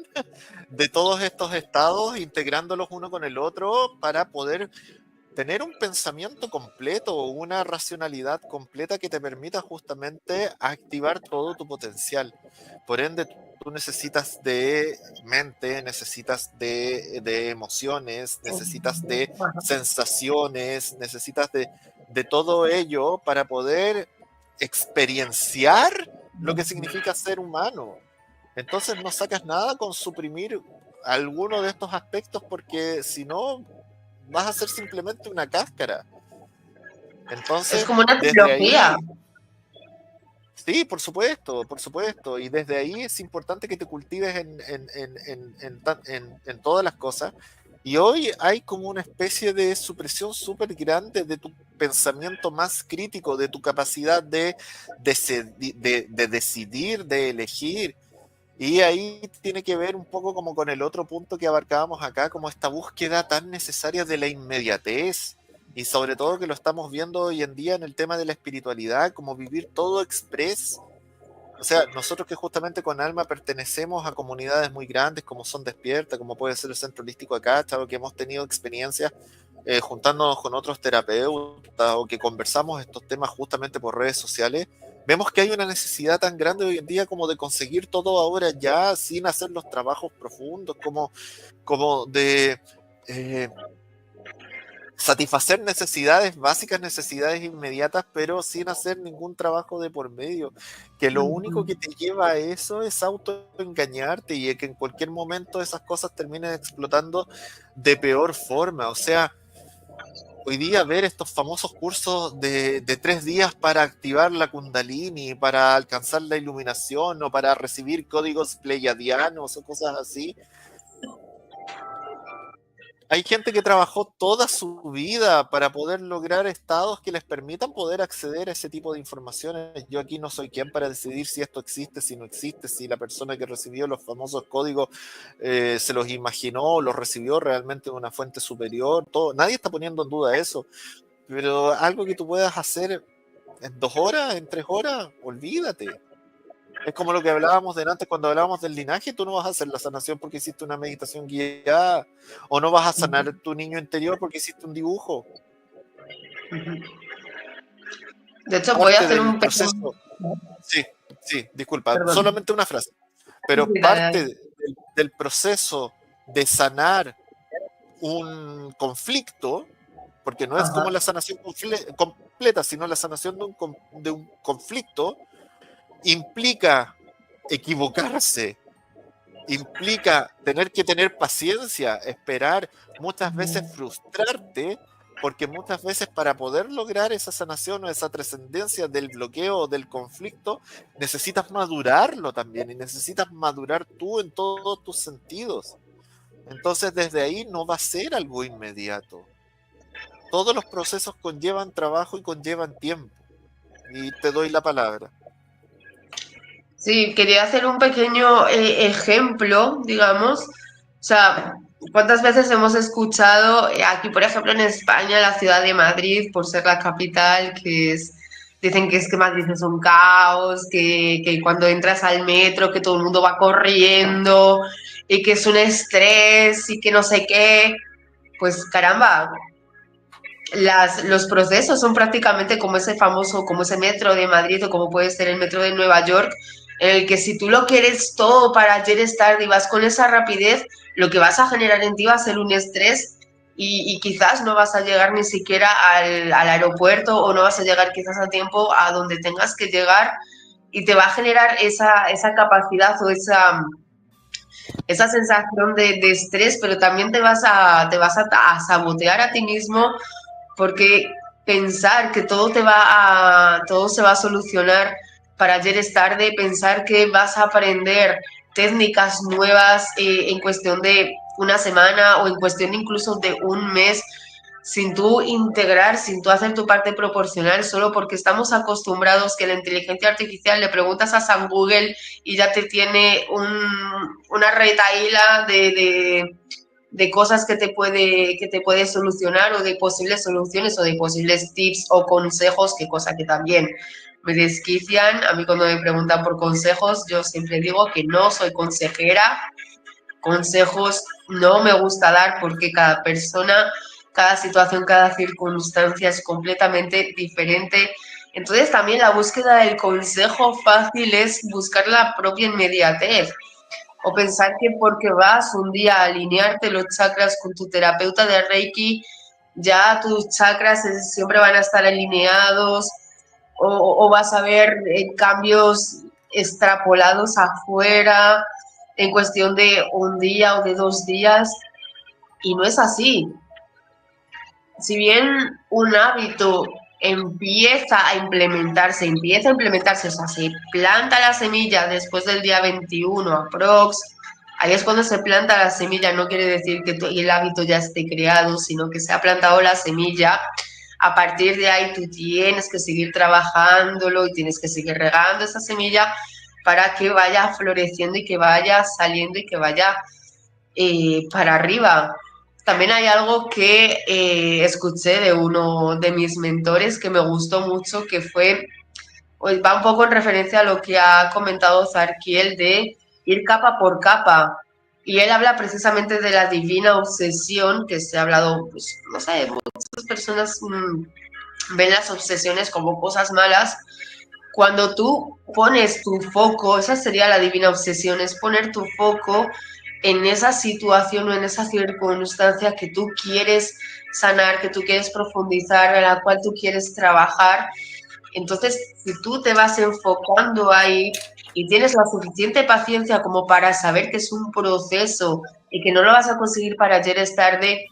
de todos estos estados, integrándolos uno con el otro para poder tener un pensamiento completo o una racionalidad completa que te permita justamente activar todo tu potencial. Por ende, tú necesitas de mente, necesitas de emociones, necesitas de sensaciones, necesitas de todo ello para poder experienciar lo que significa ser humano. Entonces no sacas nada con suprimir alguno de estos aspectos, porque si no vas a ser simplemente una cáscara. Es Entonces, como una desde trilogía. ahí, sí, por supuesto, y desde ahí es importante que te cultives en todas las cosas. Y hoy hay como una especie de supresión súper grande de tu pensamiento más crítico, de tu capacidad de decidir, de elegir. Y ahí tiene que ver un poco como con el otro punto que abarcábamos acá, como esta búsqueda tan necesaria de la inmediatez, y sobre todo que lo estamos viendo hoy en día en el tema de la espiritualidad, como vivir todo express. O sea, nosotros que justamente con Alma pertenecemos a comunidades muy grandes como son Despierta, como puede ser el Centro Holístico acá, chavo, que hemos tenido experiencias juntándonos con otros terapeutas o que conversamos estos temas justamente por redes sociales, vemos que hay una necesidad tan grande hoy en día como de conseguir todo ahora ya sin hacer los trabajos profundos, como de satisfacer necesidades básicas, necesidades inmediatas, pero sin hacer ningún trabajo de por medio, que lo único que te lleva a eso es autoengañarte y que en cualquier momento esas cosas terminen explotando de peor forma. O sea, hoy día ver estos famosos cursos de 3 días para activar la Kundalini, para alcanzar la iluminación o para recibir códigos pleiadianos o cosas así. Hay gente que trabajó toda su vida para poder lograr estados que les permitan poder acceder a ese tipo de informaciones. Yo aquí no soy quien para decidir si esto existe, si no existe, si la persona que recibió los famosos códigos se los imaginó o los recibió realmente de una fuente superior. Todo. Nadie está poniendo en duda eso, pero algo que tú puedas hacer en 2 horas, en 3 horas, olvídate. Es como lo que hablábamos de antes cuando hablábamos del linaje. Tú no vas a hacer la sanación porque hiciste una meditación guiada, o no vas a sanar tu niño interior porque hiciste un dibujo. De hecho, voy a Parte hacer del un pequeño... proceso, sí, disculpa, Perdón. solamente una frase, Sí, pero sí, dale, parte dale. del proceso de sanar un conflicto, porque no es Ajá. como la sanación completa, sino la sanación de un conflicto, implica equivocarse, implica tener que tener paciencia, esperar, muchas veces frustrarte, porque muchas veces para poder lograr esa sanación o esa trascendencia del bloqueo o del conflicto, necesitas madurarlo también y necesitas madurar tú en todos tus sentidos. Entonces desde ahí no va a ser algo inmediato. Todos los procesos conllevan trabajo y conllevan tiempo. Y te doy la palabra. Sí, quería hacer un pequeño ejemplo, digamos. O sea, ¿cuántas veces hemos escuchado aquí, por ejemplo, en España, la ciudad de Madrid, por ser la capital, dicen que es que Madrid es un caos, que cuando entras al metro, que todo el mundo va corriendo y que es un estrés y que no sé qué? Pues caramba, los procesos son prácticamente como ese famoso, como ese metro de Madrid o como puede ser el metro de Nueva York, en el que si tú lo quieres todo para ayer es tarde y vas con esa rapidez, lo que vas a generar en ti va a ser un estrés y quizás no vas a llegar ni siquiera al aeropuerto o no vas a llegar quizás a tiempo a donde tengas que llegar y te va a generar esa capacidad o esa sensación de estrés, pero también te vas a sabotear a ti mismo porque pensar que todo se va a solucionar para ayer es tarde, pensar que vas a aprender técnicas nuevas en cuestión de una semana o en cuestión incluso de un mes, sin tú integrar, sin tú hacer tu parte proporcional, solo porque estamos acostumbrados que la inteligencia artificial le preguntas a San Google y ya te tiene una retahíla de cosas que te puede solucionar o de posibles soluciones o de posibles tips o consejos, que cosa que también me desquician. A mí cuando me preguntan por consejos, yo siempre digo que no soy consejera. Consejos no me gusta dar porque cada persona, cada situación, cada circunstancia es completamente diferente. Entonces también la búsqueda del consejo fácil es buscar la propia inmediatez o pensar que porque vas un día a alinearte los chakras con tu terapeuta de Reiki, ya tus chakras siempre van a estar alineados o vas a ver cambios extrapolados afuera en cuestión de un día o de 2 días, y no es así. Si bien un hábito empieza a implementarse, o sea, se planta la semilla después del día 21 aprox, ahí es cuando se planta la semilla, no quiere decir que el hábito ya esté creado, sino que se ha plantado la semilla. A partir de ahí tú tienes que seguir trabajándolo y tienes que seguir regando esa semilla para que vaya floreciendo y que vaya saliendo y que vaya para arriba. También hay algo que escuché de uno de mis mentores que me gustó mucho, que fue, pues va un poco en referencia a lo que ha comentado Zarkiel de ir capa por capa. Y él habla precisamente de la divina obsesión, que se ha hablado, pues, no sé, muchas personas ven las obsesiones como cosas malas. Cuando tú pones tu foco, esa sería la divina obsesión, es poner tu foco en esa situación o en esa circunstancia que tú quieres sanar, que tú quieres profundizar, en la cual tú quieres trabajar. Entonces, si tú te vas enfocando ahí y tienes la suficiente paciencia como para saber que es un proceso y que no lo vas a conseguir para ayer es tarde,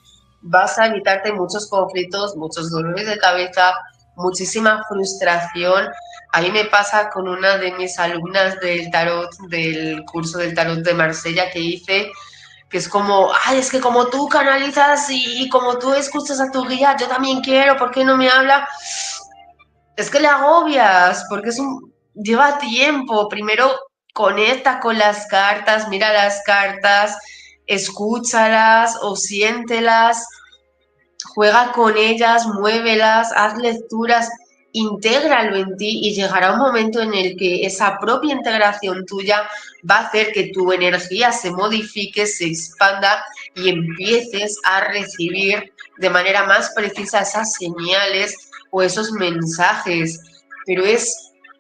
vas a evitarte muchos conflictos, muchos dolores de cabeza, muchísima frustración. A mí me pasa con una de mis alumnas del tarot, del curso del tarot de Marsella que hice, que es como, ay, es que como tú canalizas y como tú escuchas a tu guía, yo también quiero, ¿por qué no me habla? Es que le agobias, porque lleva tiempo. Primero conecta con las cartas, mira las cartas, escúchalas o siéntelas, juega con ellas, muévelas, haz lecturas, intégralo en ti y llegará un momento en el que esa propia integración tuya va a hacer que tu energía se modifique, se expanda y empieces a recibir de manera más precisa esas señales o esos mensajes. Pero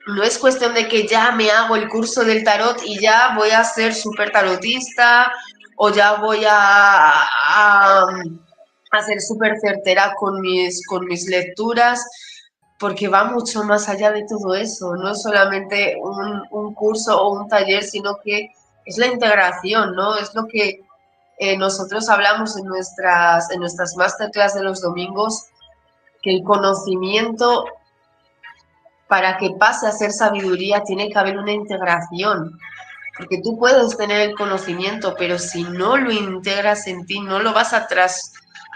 no es cuestión de que ya me hago el curso del tarot y ya voy a ser súper tarotista o ya voy a ser súper certera con mis lecturas, porque va mucho más allá de todo eso. No es solamente un curso o un taller, sino que es la integración, ¿no? Es lo que nosotros hablamos en nuestras masterclass de los domingos, que el conocimiento, para que pase a ser sabiduría, tiene que haber una integración. Porque tú puedes tener el conocimiento, pero si no lo integras en ti, no lo vas a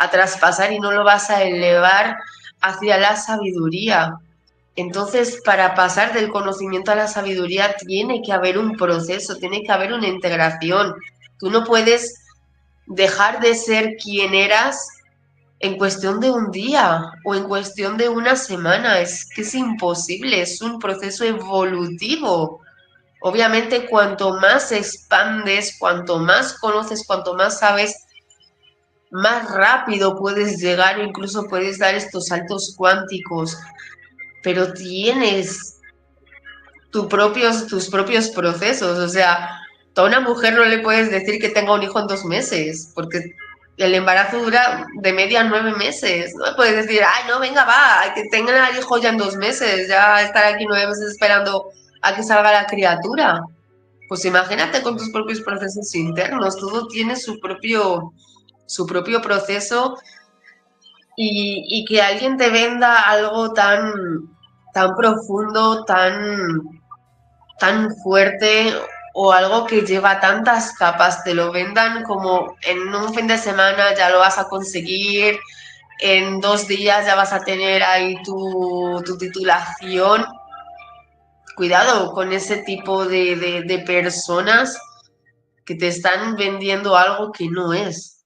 traspasar y no lo vas a elevar hacia la sabiduría. Entonces, para pasar del conocimiento a la sabiduría, tiene que haber un proceso, tiene que haber una integración. Tú no puedes dejar de ser quien eras en cuestión de un día o en cuestión de una semana. Es que es imposible, es un proceso evolutivo. Obviamente, cuanto más expandes, cuanto más conoces, cuanto más sabes, más rápido puedes llegar o incluso puedes dar estos saltos cuánticos, pero tienes tus propios procesos. O sea, a una mujer no le puedes decir que tenga un hijo en 2 meses, porque el embarazo dura de media 9 meses. No le puedes decir, ay, no, venga, va, que tenga el hijo ya en 2 meses, ya estar aquí 9 meses esperando a que salga la criatura. Pues imagínate con tus propios procesos internos, todo tiene su propio proceso y que alguien te venda algo tan profundo, tan fuerte o algo que lleva tantas capas, te lo vendan como en un fin de semana ya lo vas a conseguir, en 2 días ya vas a tener ahí tu titulación. Cuidado con ese tipo de personas que te están vendiendo algo que no es.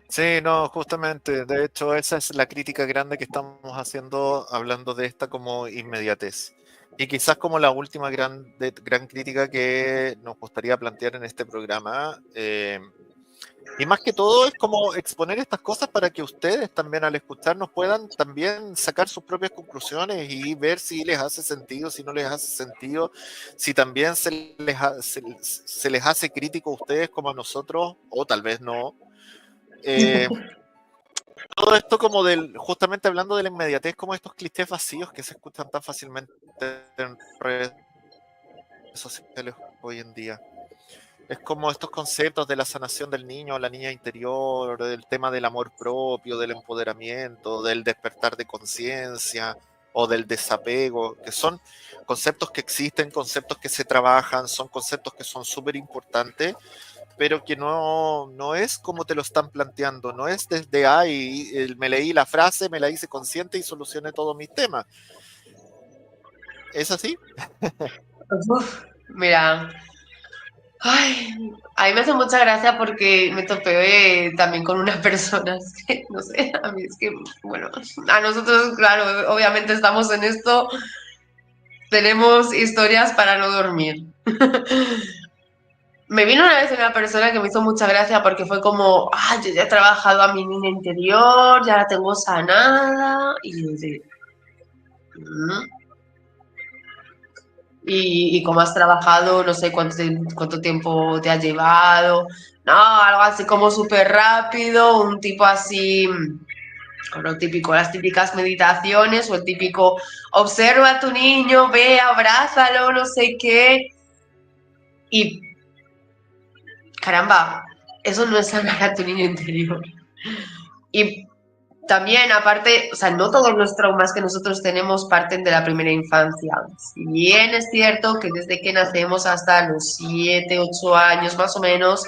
Sí, no, justamente, de hecho, esa es la crítica grande que estamos haciendo, hablando de esta como inmediatez. Y quizás como la última gran crítica que nos gustaría plantear en este programa, y más que todo es como exponer estas cosas para que ustedes también al escucharnos puedan también sacar sus propias conclusiones y ver si les hace sentido, si no les hace sentido, si también se les hace crítico a ustedes como a nosotros, o tal vez no. Eh, Todo esto como justamente hablando de la inmediatez, como estos clichés vacíos que se escuchan tan fácilmente en redes sociales hoy en día. Es como estos conceptos de la sanación del niño o la niña interior, del tema del amor propio, del empoderamiento, del despertar de conciencia o del desapego, que son conceptos que existen, conceptos que se trabajan, son conceptos que son súper importantes, pero que no es como te lo están planteando, no es desde ahí, me leí la frase, me la hice consciente y solucioné todos mis temas. ¿Es así? Uf, mira, ay, a mí me hace mucha gracia porque me topé también con una persona, es que, no sé, a mí es que, bueno, a nosotros, claro, obviamente estamos en esto, tenemos historias para no dormir. Me vino una vez una persona que me hizo mucha gracia porque fue como, yo ya he trabajado a mi niña interior, ya la tengo sanada, y yo de, "Mm". Y cómo has trabajado, no sé cuánto tiempo te ha llevado, no, algo así como súper rápido, un tipo así, lo típico, las típicas meditaciones o el típico, observa a tu niño, ve, abrázalo, no sé qué, y caramba, eso no es sanar a tu niño interior. Y también, aparte, o sea, no todos los traumas que nosotros tenemos parten de la primera infancia. Si bien es cierto que desde que nacemos hasta los 7, 8 años más o menos,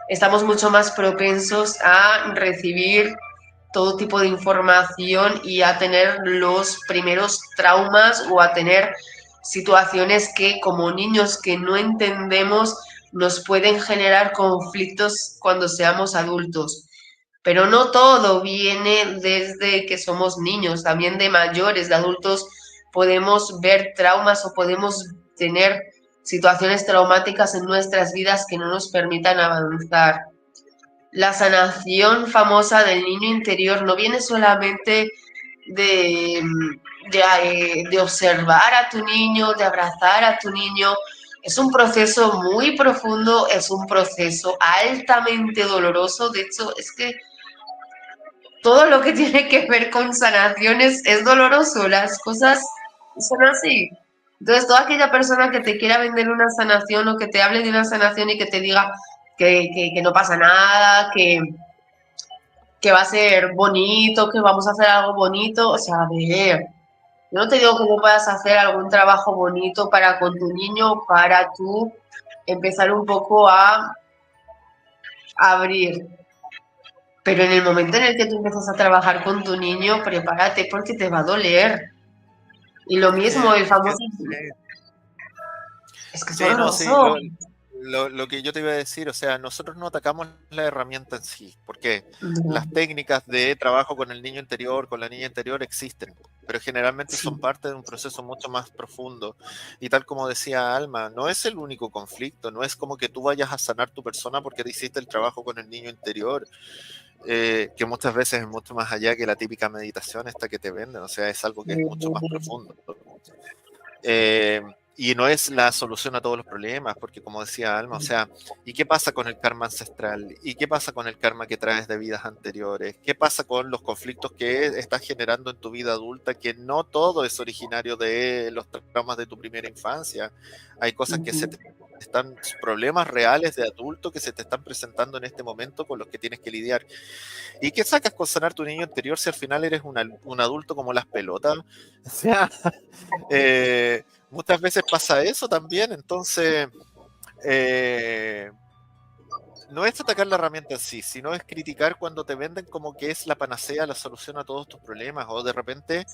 estamos mucho más propensos a recibir todo tipo de información y a tener los primeros traumas o a tener situaciones que como niños que no entendemos nos pueden generar conflictos cuando seamos adultos. Pero no todo viene desde que somos niños, también de mayores, de adultos, podemos ver traumas o podemos tener situaciones traumáticas en nuestras vidas que no nos permitan avanzar. La sanación famosa del niño interior no viene solamente de, de observar a tu niño, de abrazar a tu niño. Es un proceso muy profundo, es un proceso altamente doloroso. De hecho, es que todo lo que tiene que ver con sanaciones es doloroso, las cosas son así. Entonces, toda aquella persona que te quiera vender una sanación o que te hable de una sanación y que te diga que no pasa nada, que va a ser bonito, que vamos a hacer algo bonito, o sea, a ver, yo no te digo que no puedas hacer algún trabajo bonito para con tu niño, para tú empezar un poco a abrir. Pero en el momento en el que tú empiezas a trabajar con tu niño, prepárate porque te va a doler. Y lo mismo, el Es que, famoso, es que es sí, no, sí, doloroso. lo que yo te iba a decir, o sea, nosotros no atacamos la herramienta en sí, porque No, las técnicas de trabajo con el niño interior, con la niña interior existen, pero generalmente sí, son parte de un proceso mucho más profundo. Y tal como decía Alma, no es el único conflicto, no es como que tú vayas a sanar tu persona porque te hiciste el trabajo con el niño interior, que muchas veces es mucho más allá que la típica meditación esta que te venden, o sea, es algo que es mucho más profundo. Eh, y no es la solución a todos los problemas, porque como decía Alma, o sea, ¿y qué pasa con el karma ancestral? ¿Y qué pasa con el karma que traes de vidas anteriores? ¿Qué pasa con los conflictos que estás generando en tu vida adulta? Que no todo es originario de los traumas de tu primera infancia. Hay cosas que se te están, problemas reales de adulto que se te están presentando en este momento con los que tienes que lidiar. ¿Y qué sacas con sanar tu niño interior si al final eres un adulto como las pelotas? O sea, muchas veces pasa eso también, entonces no es atacar la herramienta en sí, sino es criticar cuando te venden como que es la panacea, la solución a todos tus problemas, o de repente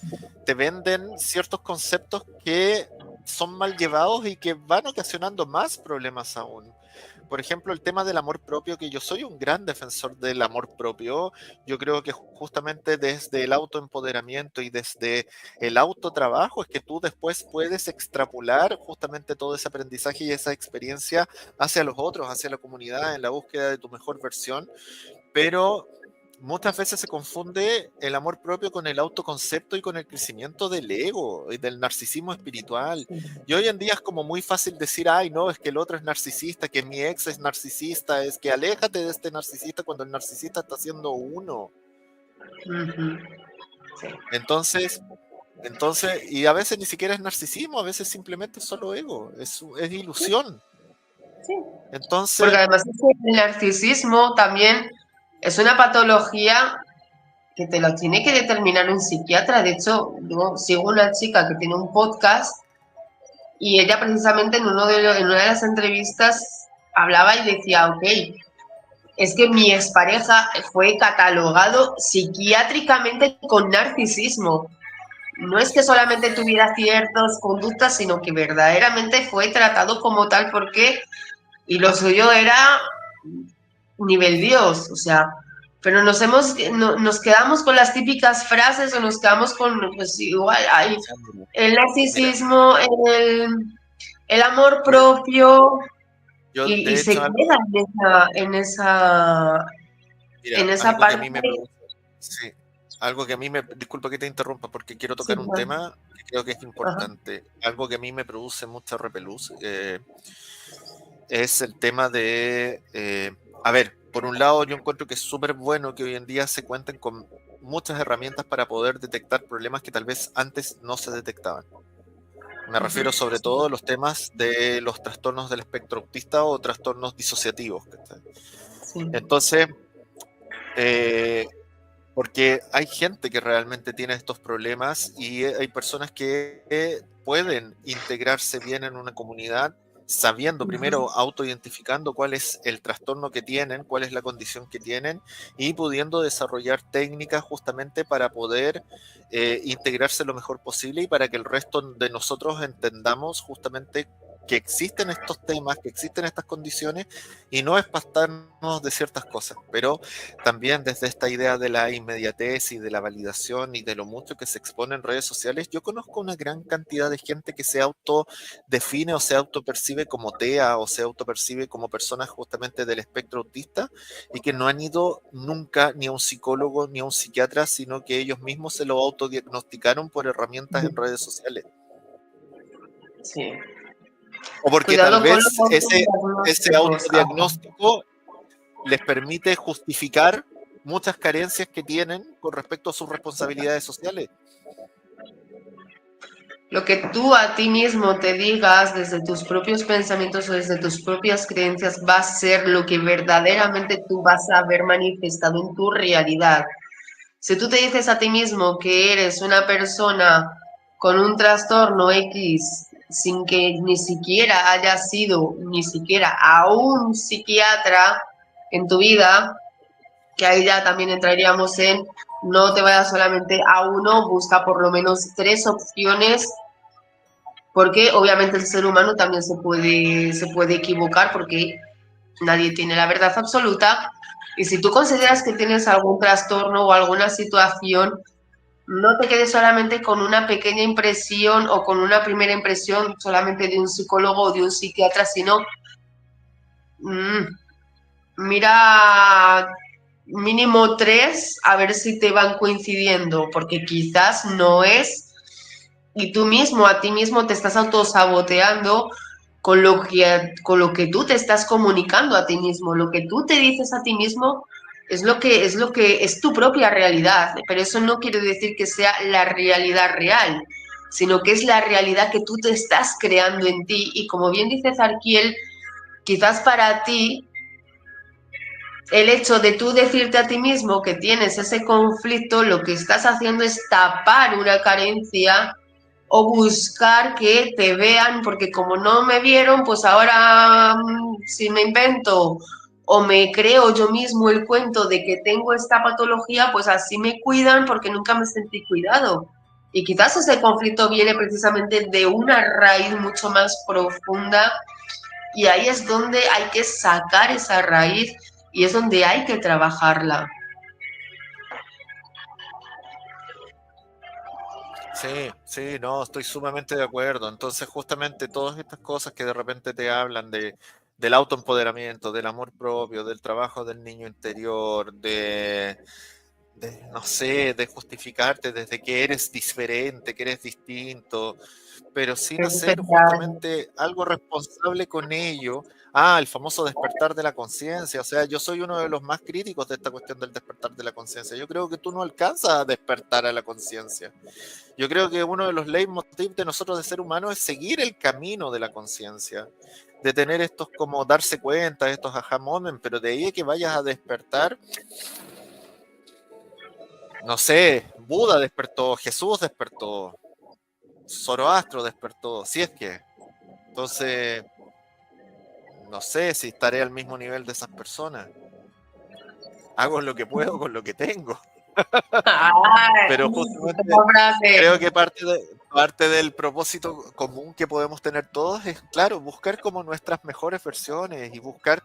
te venden ciertos conceptos que son mal llevados y que van ocasionando más problemas aún. Por ejemplo, el tema del amor propio, que yo soy un gran defensor del amor propio. Yo creo que justamente desde el autoempoderamiento y desde el autotrabajo es que tú después puedes extrapolar justamente todo ese aprendizaje y esa experiencia hacia los otros, hacia la comunidad, en la búsqueda de tu mejor versión. Pero muchas veces se confunde el amor propio con el autoconcepto y con el crecimiento del ego y del narcisismo espiritual. Y hoy en día es como muy fácil decir, ay, no, es que el otro es narcisista, que mi ex es narcisista, es que aléjate de este narcisista cuando el narcisista está siendo uno. Sí. Entonces, y a veces ni siquiera es narcisismo, a veces simplemente es solo ego, es ilusión. Sí. Entonces, Porque además el narcisismo también es una patología que te lo tiene que determinar un psiquiatra. De hecho, yo sigo una chica que tiene un podcast y ella precisamente en una de las entrevistas hablaba y decía, ok, es que mi expareja fue catalogado psiquiátricamente con narcisismo. No es que solamente tuviera ciertas conductas, sino que verdaderamente fue tratado como tal porque, y lo suyo era nivel Dios, o sea, pero nos quedamos con las típicas frases o nos quedamos con, pues igual, hay el mira, narcisismo, el amor propio, yo y de se hecho queda mira, en esa algo que a parte. mí me produce, sí, algo que a mí me, disculpa que te interrumpa porque quiero Sí, tocar un claro. tema que creo que es Ajá. importante. Algo que a mí me produce mucha repelús es el tema de, a ver, por un lado yo encuentro que es súper bueno que hoy en día se cuenten con muchas herramientas para poder detectar problemas que tal vez antes no se detectaban. Me refiero sobre todo a los temas de los trastornos del espectro autista o trastornos disociativos. Sí. Entonces, eh, porque hay gente que realmente tiene estos problemas y hay personas que pueden integrarse bien en una comunidad sabiendo primero, autoidentificando cuál es el trastorno que tienen, cuál es la condición que tienen y pudiendo desarrollar técnicas justamente para poder integrarse lo mejor posible y para que el resto de nosotros entendamos justamente que existen estos temas, que existen estas condiciones y no espastarnos de ciertas cosas, pero también desde esta idea de la inmediatez y de la validación y de lo mucho que se expone en redes sociales, yo conozco una gran cantidad de gente que se autodefine o se autopercibe como TEA o se autopercibe como personas justamente del espectro autista y que no han ido nunca ni a un psicólogo ni a un psiquiatra, sino que ellos mismos se lo autodiagnosticaron por herramientas en redes sociales. Sí. O porque tal Cuidado con vez los ese diagnósticos. autodiagnóstico les permite justificar muchas carencias que tienen con respecto a sus responsabilidades sociales. Lo que tú a ti mismo te digas desde tus propios pensamientos o desde tus propias creencias va a ser lo que verdaderamente tú vas a ver manifestado en tu realidad. Si tú te dices a ti mismo que eres una persona con un trastorno X sin que ni siquiera hayas sido ni siquiera a un psiquiatra en tu vida, que ahí ya también entraríamos en no te vayas solamente a uno, busca por lo menos 3 opciones, porque obviamente el ser humano también se puede equivocar porque nadie tiene la verdad absoluta. Y si tú consideras que tienes algún trastorno o alguna situación, no te quedes solamente con una pequeña impresión o con una primera impresión solamente de un psicólogo o de un psiquiatra, sino mira mínimo 3 a ver si te van coincidiendo, porque quizás no es y tú mismo, a ti mismo te estás autosaboteando con lo que tú te estás comunicando a ti mismo, lo que tú te dices a ti mismo es lo que es tu propia realidad, pero eso no quiere decir que sea la realidad real, sino que es la realidad que tú te estás creando en ti y como bien dice Zarkiel, quizás para ti el hecho de tú decirte a ti mismo que tienes ese conflicto, lo que estás haciendo es tapar una carencia o buscar que te vean, porque como no me vieron, pues ahora si me invento o me creo yo mismo el cuento de que tengo esta patología, pues así me cuidan porque nunca me sentí cuidado. Y quizás ese conflicto viene precisamente de una raíz mucho más profunda y ahí es donde hay que sacar esa raíz y es donde hay que trabajarla. Sí, sí, no, estoy sumamente de acuerdo. Entonces, justamente todas estas cosas que de repente te hablan del autoempoderamiento, del amor propio, del trabajo del niño interior, no sé, de justificarte desde que eres diferente, que eres distinto, pero sin Es hacer especial. justamente algo responsable con ello. Ah, el famoso despertar de la conciencia. O sea, yo soy uno de los más críticos de esta cuestión del despertar de la conciencia. Yo creo que tú no alcanzas a despertar a la conciencia. Yo creo que uno de los leitmotiv de nosotros de ser humanos es seguir el camino de la conciencia, de tener estos como darse cuenta, estos aha moments, pero de ahí a que vayas a despertar, no sé, Buda despertó, Jesús despertó, Zoroastro despertó, si es que. Entonces, no sé si estaré al mismo nivel de esas personas. Hago lo que puedo con lo que tengo. Ay, Pero esa justamente frase. creo que parte del propósito común que podemos tener todos es, claro, buscar como nuestras mejores versiones y buscar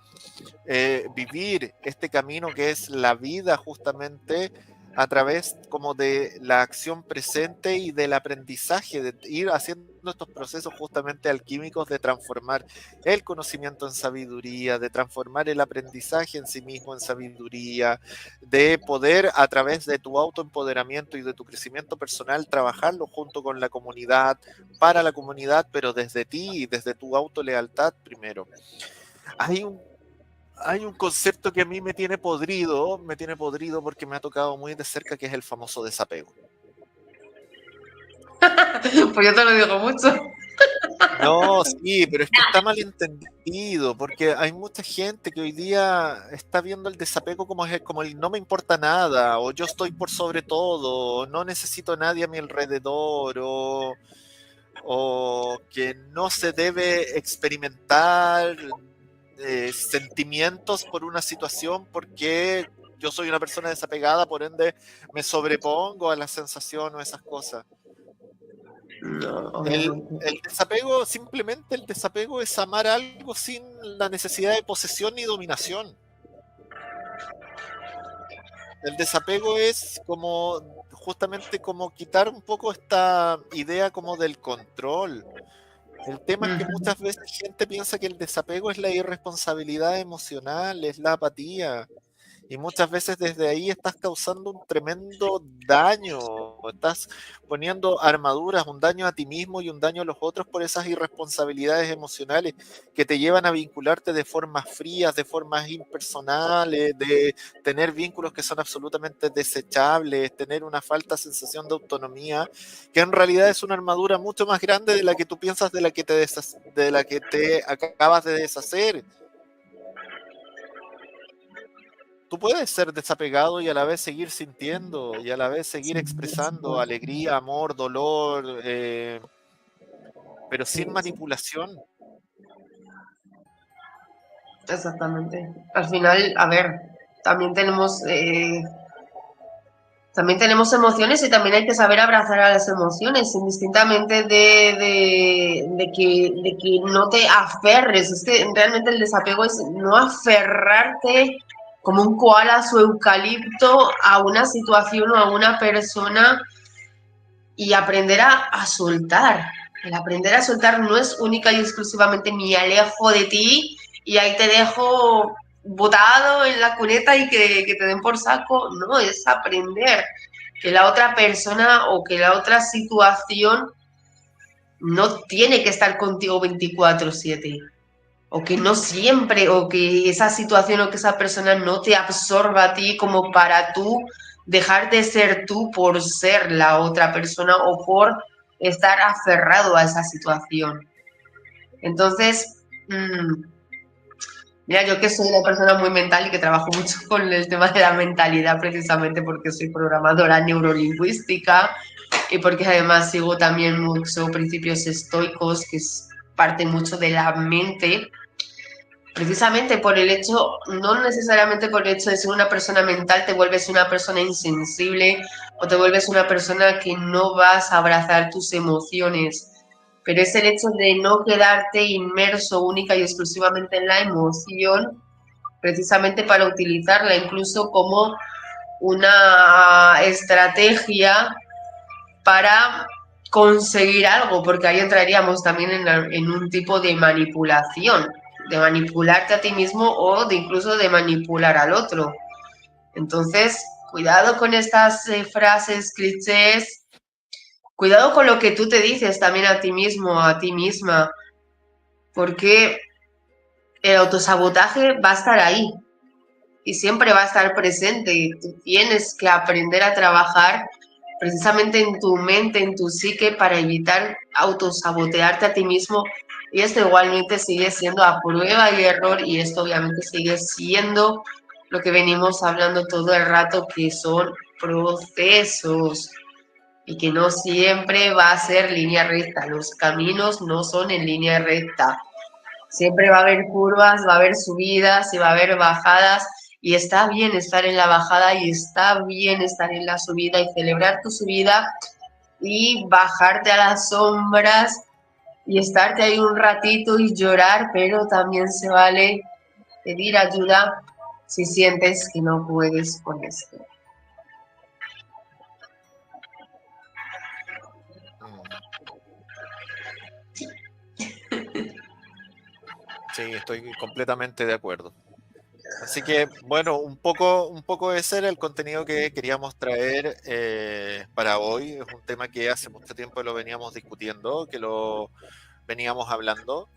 vivir este camino que es la vida justamente a través como de la acción presente y del aprendizaje, de ir haciendo estos procesos justamente alquímicos de transformar el conocimiento en sabiduría, de transformar el aprendizaje en sí mismo en sabiduría, de poder a través de tu autoempoderamiento y de tu crecimiento personal trabajarlo junto con la comunidad, para la comunidad, pero desde ti y desde tu autolealtad primero. Hay un hay un concepto que a mí me tiene podrido porque me ha tocado muy de cerca, que es el famoso desapego. Pues yo te lo digo mucho. No, sí, pero es que está mal entendido, porque hay mucha gente que hoy día está viendo el desapego como el no me importa nada, o yo estoy por sobre todo, o no necesito a nadie a mi alrededor, o que no se debe experimentar sentimientos por una situación porque yo soy una persona desapegada, por ende me sobrepongo a la sensación o esas cosas. No, obviamente. El desapego, simplemente el desapego es amar algo sin la necesidad de posesión ni dominación. El desapego es como justamente como quitar un poco esta idea como del control. El tema es que Ujú. muchas veces gente piensa que el desapego es la irresponsabilidad emocional, es la apatía. Y muchas veces desde ahí estás causando un tremendo daño, estás poniendo armaduras, un daño a ti mismo y un daño a los otros por esas irresponsabilidades emocionales que te llevan a vincularte de formas frías, de formas impersonales, de tener vínculos que son absolutamente desechables, tener una falta sensación de autonomía, que en realidad es una armadura mucho más grande de la que tú piensas, de la que te acabas de deshacer. Tú puedes ser desapegado y a la vez seguir sintiendo y a la vez seguir Sí, expresando alegría, amor, dolor, pero sin sí, sí, manipulación. exactamente. Al final, a ver, también también tenemos emociones y también hay que saber abrazar a las emociones, indistintamente de que no te aferres. Es que realmente el desapego es no aferrarte como un koala a su eucalipto a una situación o a una persona y aprender a soltar. El aprender a soltar no es única y exclusivamente me alejo de ti y ahí te dejo botado en la cuneta y que te den por saco. No, es aprender que la otra persona o que la otra situación no tiene que estar contigo 24/7. O que no siempre, o que esa situación o que esa persona no te absorba a ti como para tú dejar de ser tú por ser la otra persona o por estar aferrado a esa situación. Entonces, mira, yo que soy una persona muy mental y que trabajo mucho con el tema de la mentalidad precisamente porque soy programadora neurolingüística y porque además sigo también mucho principios estoicos, que es parte mucho de la mente, precisamente por el hecho, no necesariamente por el hecho de ser una persona mental, te vuelves una persona insensible o te vuelves una persona que no vas a abrazar tus emociones, pero es el hecho de no quedarte inmerso única y exclusivamente en la emoción, precisamente para utilizarla incluso como una estrategia para conseguir algo, porque ahí entraríamos también en un tipo de manipulación, de manipularte a ti mismo o de incluso de manipular al otro. Entonces, cuidado con estas frases, clichés, cuidado con lo que tú te dices también a ti mismo, a ti misma, porque el autosabotaje va a estar ahí y siempre va a estar presente. Tú tienes que aprender a trabajar precisamente en tu mente, en tu psique, para evitar autosabotearte a ti mismo. Y esto igualmente sigue siendo a prueba y error, y esto obviamente sigue siendo lo que venimos hablando todo el rato, que son procesos y que no siempre va a ser línea recta. Los caminos no son en línea recta. Siempre va a haber curvas, va a haber subidas y va a haber bajadas, y está bien estar en la bajada y está bien estar en la subida y celebrar tu subida y bajarte a las sombras y estarte ahí un ratito y llorar, pero también se vale pedir ayuda si sientes que no puedes con esto. Sí, estoy completamente de acuerdo. Así que, bueno, un poco ese era el contenido que queríamos traer para hoy. Es un tema que hace mucho tiempo lo veníamos discutiendo, que lo veníamos hablando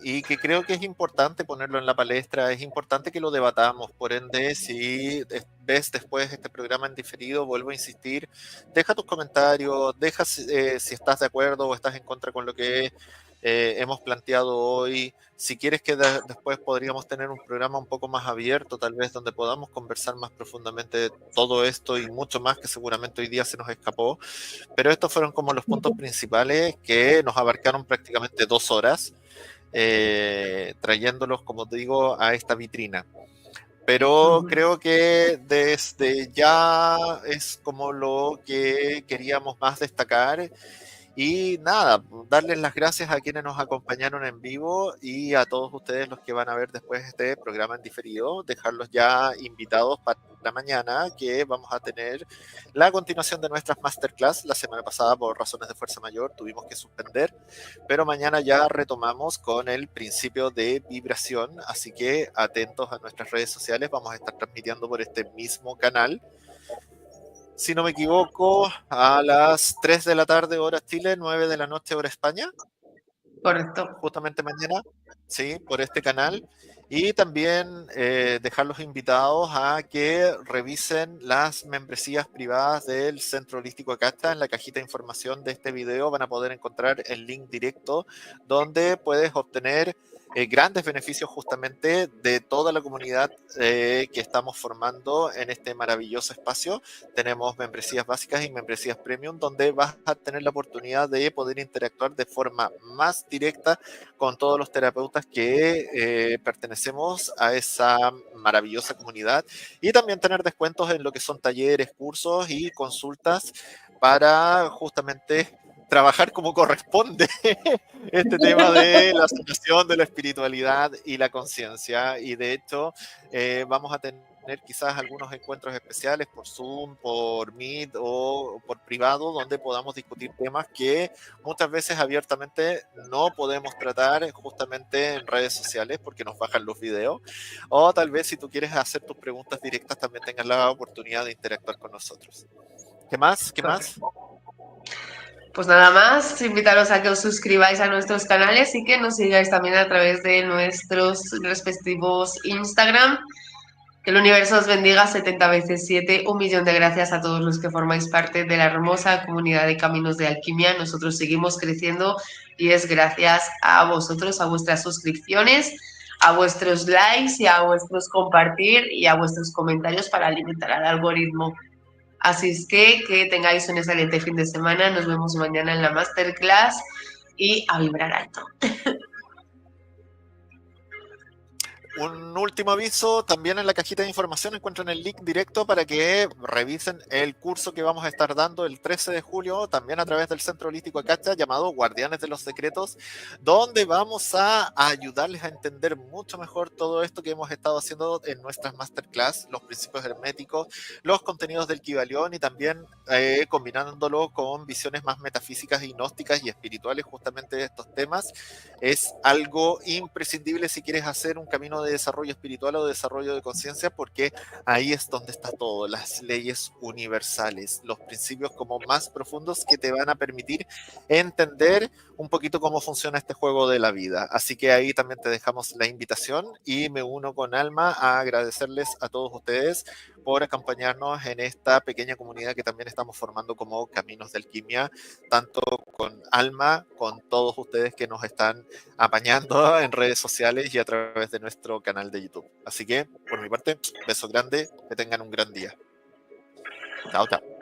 y que creo que es importante ponerlo en la palestra, es importante que lo debatamos. Por ende, si ves después este programa en diferido, vuelvo a insistir, deja tus comentarios, deja si estás de acuerdo o estás en contra con lo que hemos planteado hoy. Si quieres que después podríamos tener un programa un poco más abierto, tal vez donde podamos conversar más profundamente de todo esto y mucho más que seguramente hoy día se nos escapó. Pero estos fueron como los puntos principales que nos abarcaron prácticamente 2 horas, trayéndolos, como te digo, a esta vitrina. Pero creo que desde ya es como lo que queríamos más destacar. Y nada, darles las gracias a quienes nos acompañaron en vivo y a todos ustedes los que van a ver después este programa en diferido, dejarlos ya invitados para mañana, que vamos a tener la continuación de nuestras masterclass. La semana pasada, por razones de fuerza mayor, tuvimos que suspender, pero mañana ya retomamos con el principio de vibración, así que atentos a nuestras redes sociales, vamos a estar transmitiendo por este mismo canal. Si no me equivoco, a las 3 de la tarde, hora Chile, 9 de la noche, hora España. Correcto. Justamente mañana, sí, por este canal. Y también dejarlos invitados a que revisen las membresías privadas del Centro Holístico Acasta. En la cajita de información de este video van a poder encontrar el link directo donde puedes obtener grandes beneficios justamente de toda la comunidad que estamos formando en este maravilloso espacio. Tenemos membresías básicas y membresías premium donde vas a tener la oportunidad de poder interactuar de forma más directa con todos los terapeutas que pertenecemos a esa maravillosa comunidad, y también tener descuentos en lo que son talleres, cursos y consultas para justamente trabajar como corresponde este tema de la sanación de la espiritualidad y la conciencia. Y de hecho vamos a tener quizás algunos encuentros especiales por Zoom, por Meet o por privado, donde podamos discutir temas que muchas veces abiertamente no podemos tratar justamente en redes sociales porque nos bajan los videos, o tal vez si tú quieres hacer tus preguntas directas también tengas la oportunidad de interactuar con nosotros. ¿Qué más? ¿Qué más? Pues nada más, invitaros a que os suscribáis a nuestros canales y que nos sigáis también a través de nuestros respectivos Instagram. Que el universo os bendiga 70 veces 7. Un millón de gracias a todos los que formáis parte de la hermosa comunidad de Caminos de Alquimia. Nosotros seguimos creciendo y es gracias a vosotros, a vuestras suscripciones, a vuestros likes y a vuestros compartir y a vuestros comentarios para alimentar al algoritmo. Así es que tengáis un excelente fin de semana. Nos vemos mañana en la masterclass y a vibrar alto. Un último aviso, también en la cajita de información encuentran el link directo para que revisen el curso que vamos a estar dando el 13 de julio, también a través del Centro Holístico Acacha, llamado Guardianes de los Secretos, donde vamos a ayudarles a entender mucho mejor todo esto que hemos estado haciendo en nuestras masterclass, los principios herméticos, los contenidos del Kybalión y también combinándolo con visiones más metafísicas y gnósticas y espirituales justamente de estos temas. Es algo imprescindible si quieres hacer un camino de desarrollo espiritual o de desarrollo de conciencia, porque ahí es donde está todo, las leyes universales, los principios como más profundos que te van a permitir entender un poquito cómo funciona este juego de la vida. Así que ahí también te dejamos la invitación y me uno con Alma a agradecerles a todos ustedes por acompañarnos en esta pequeña comunidad que también estamos formando como Caminos de Alquimia, tanto con Alma, con todos ustedes que nos están apañando en redes sociales y a través de nuestro canal de YouTube. Así que, por mi parte, beso grande, que tengan un gran día. Chao, chao.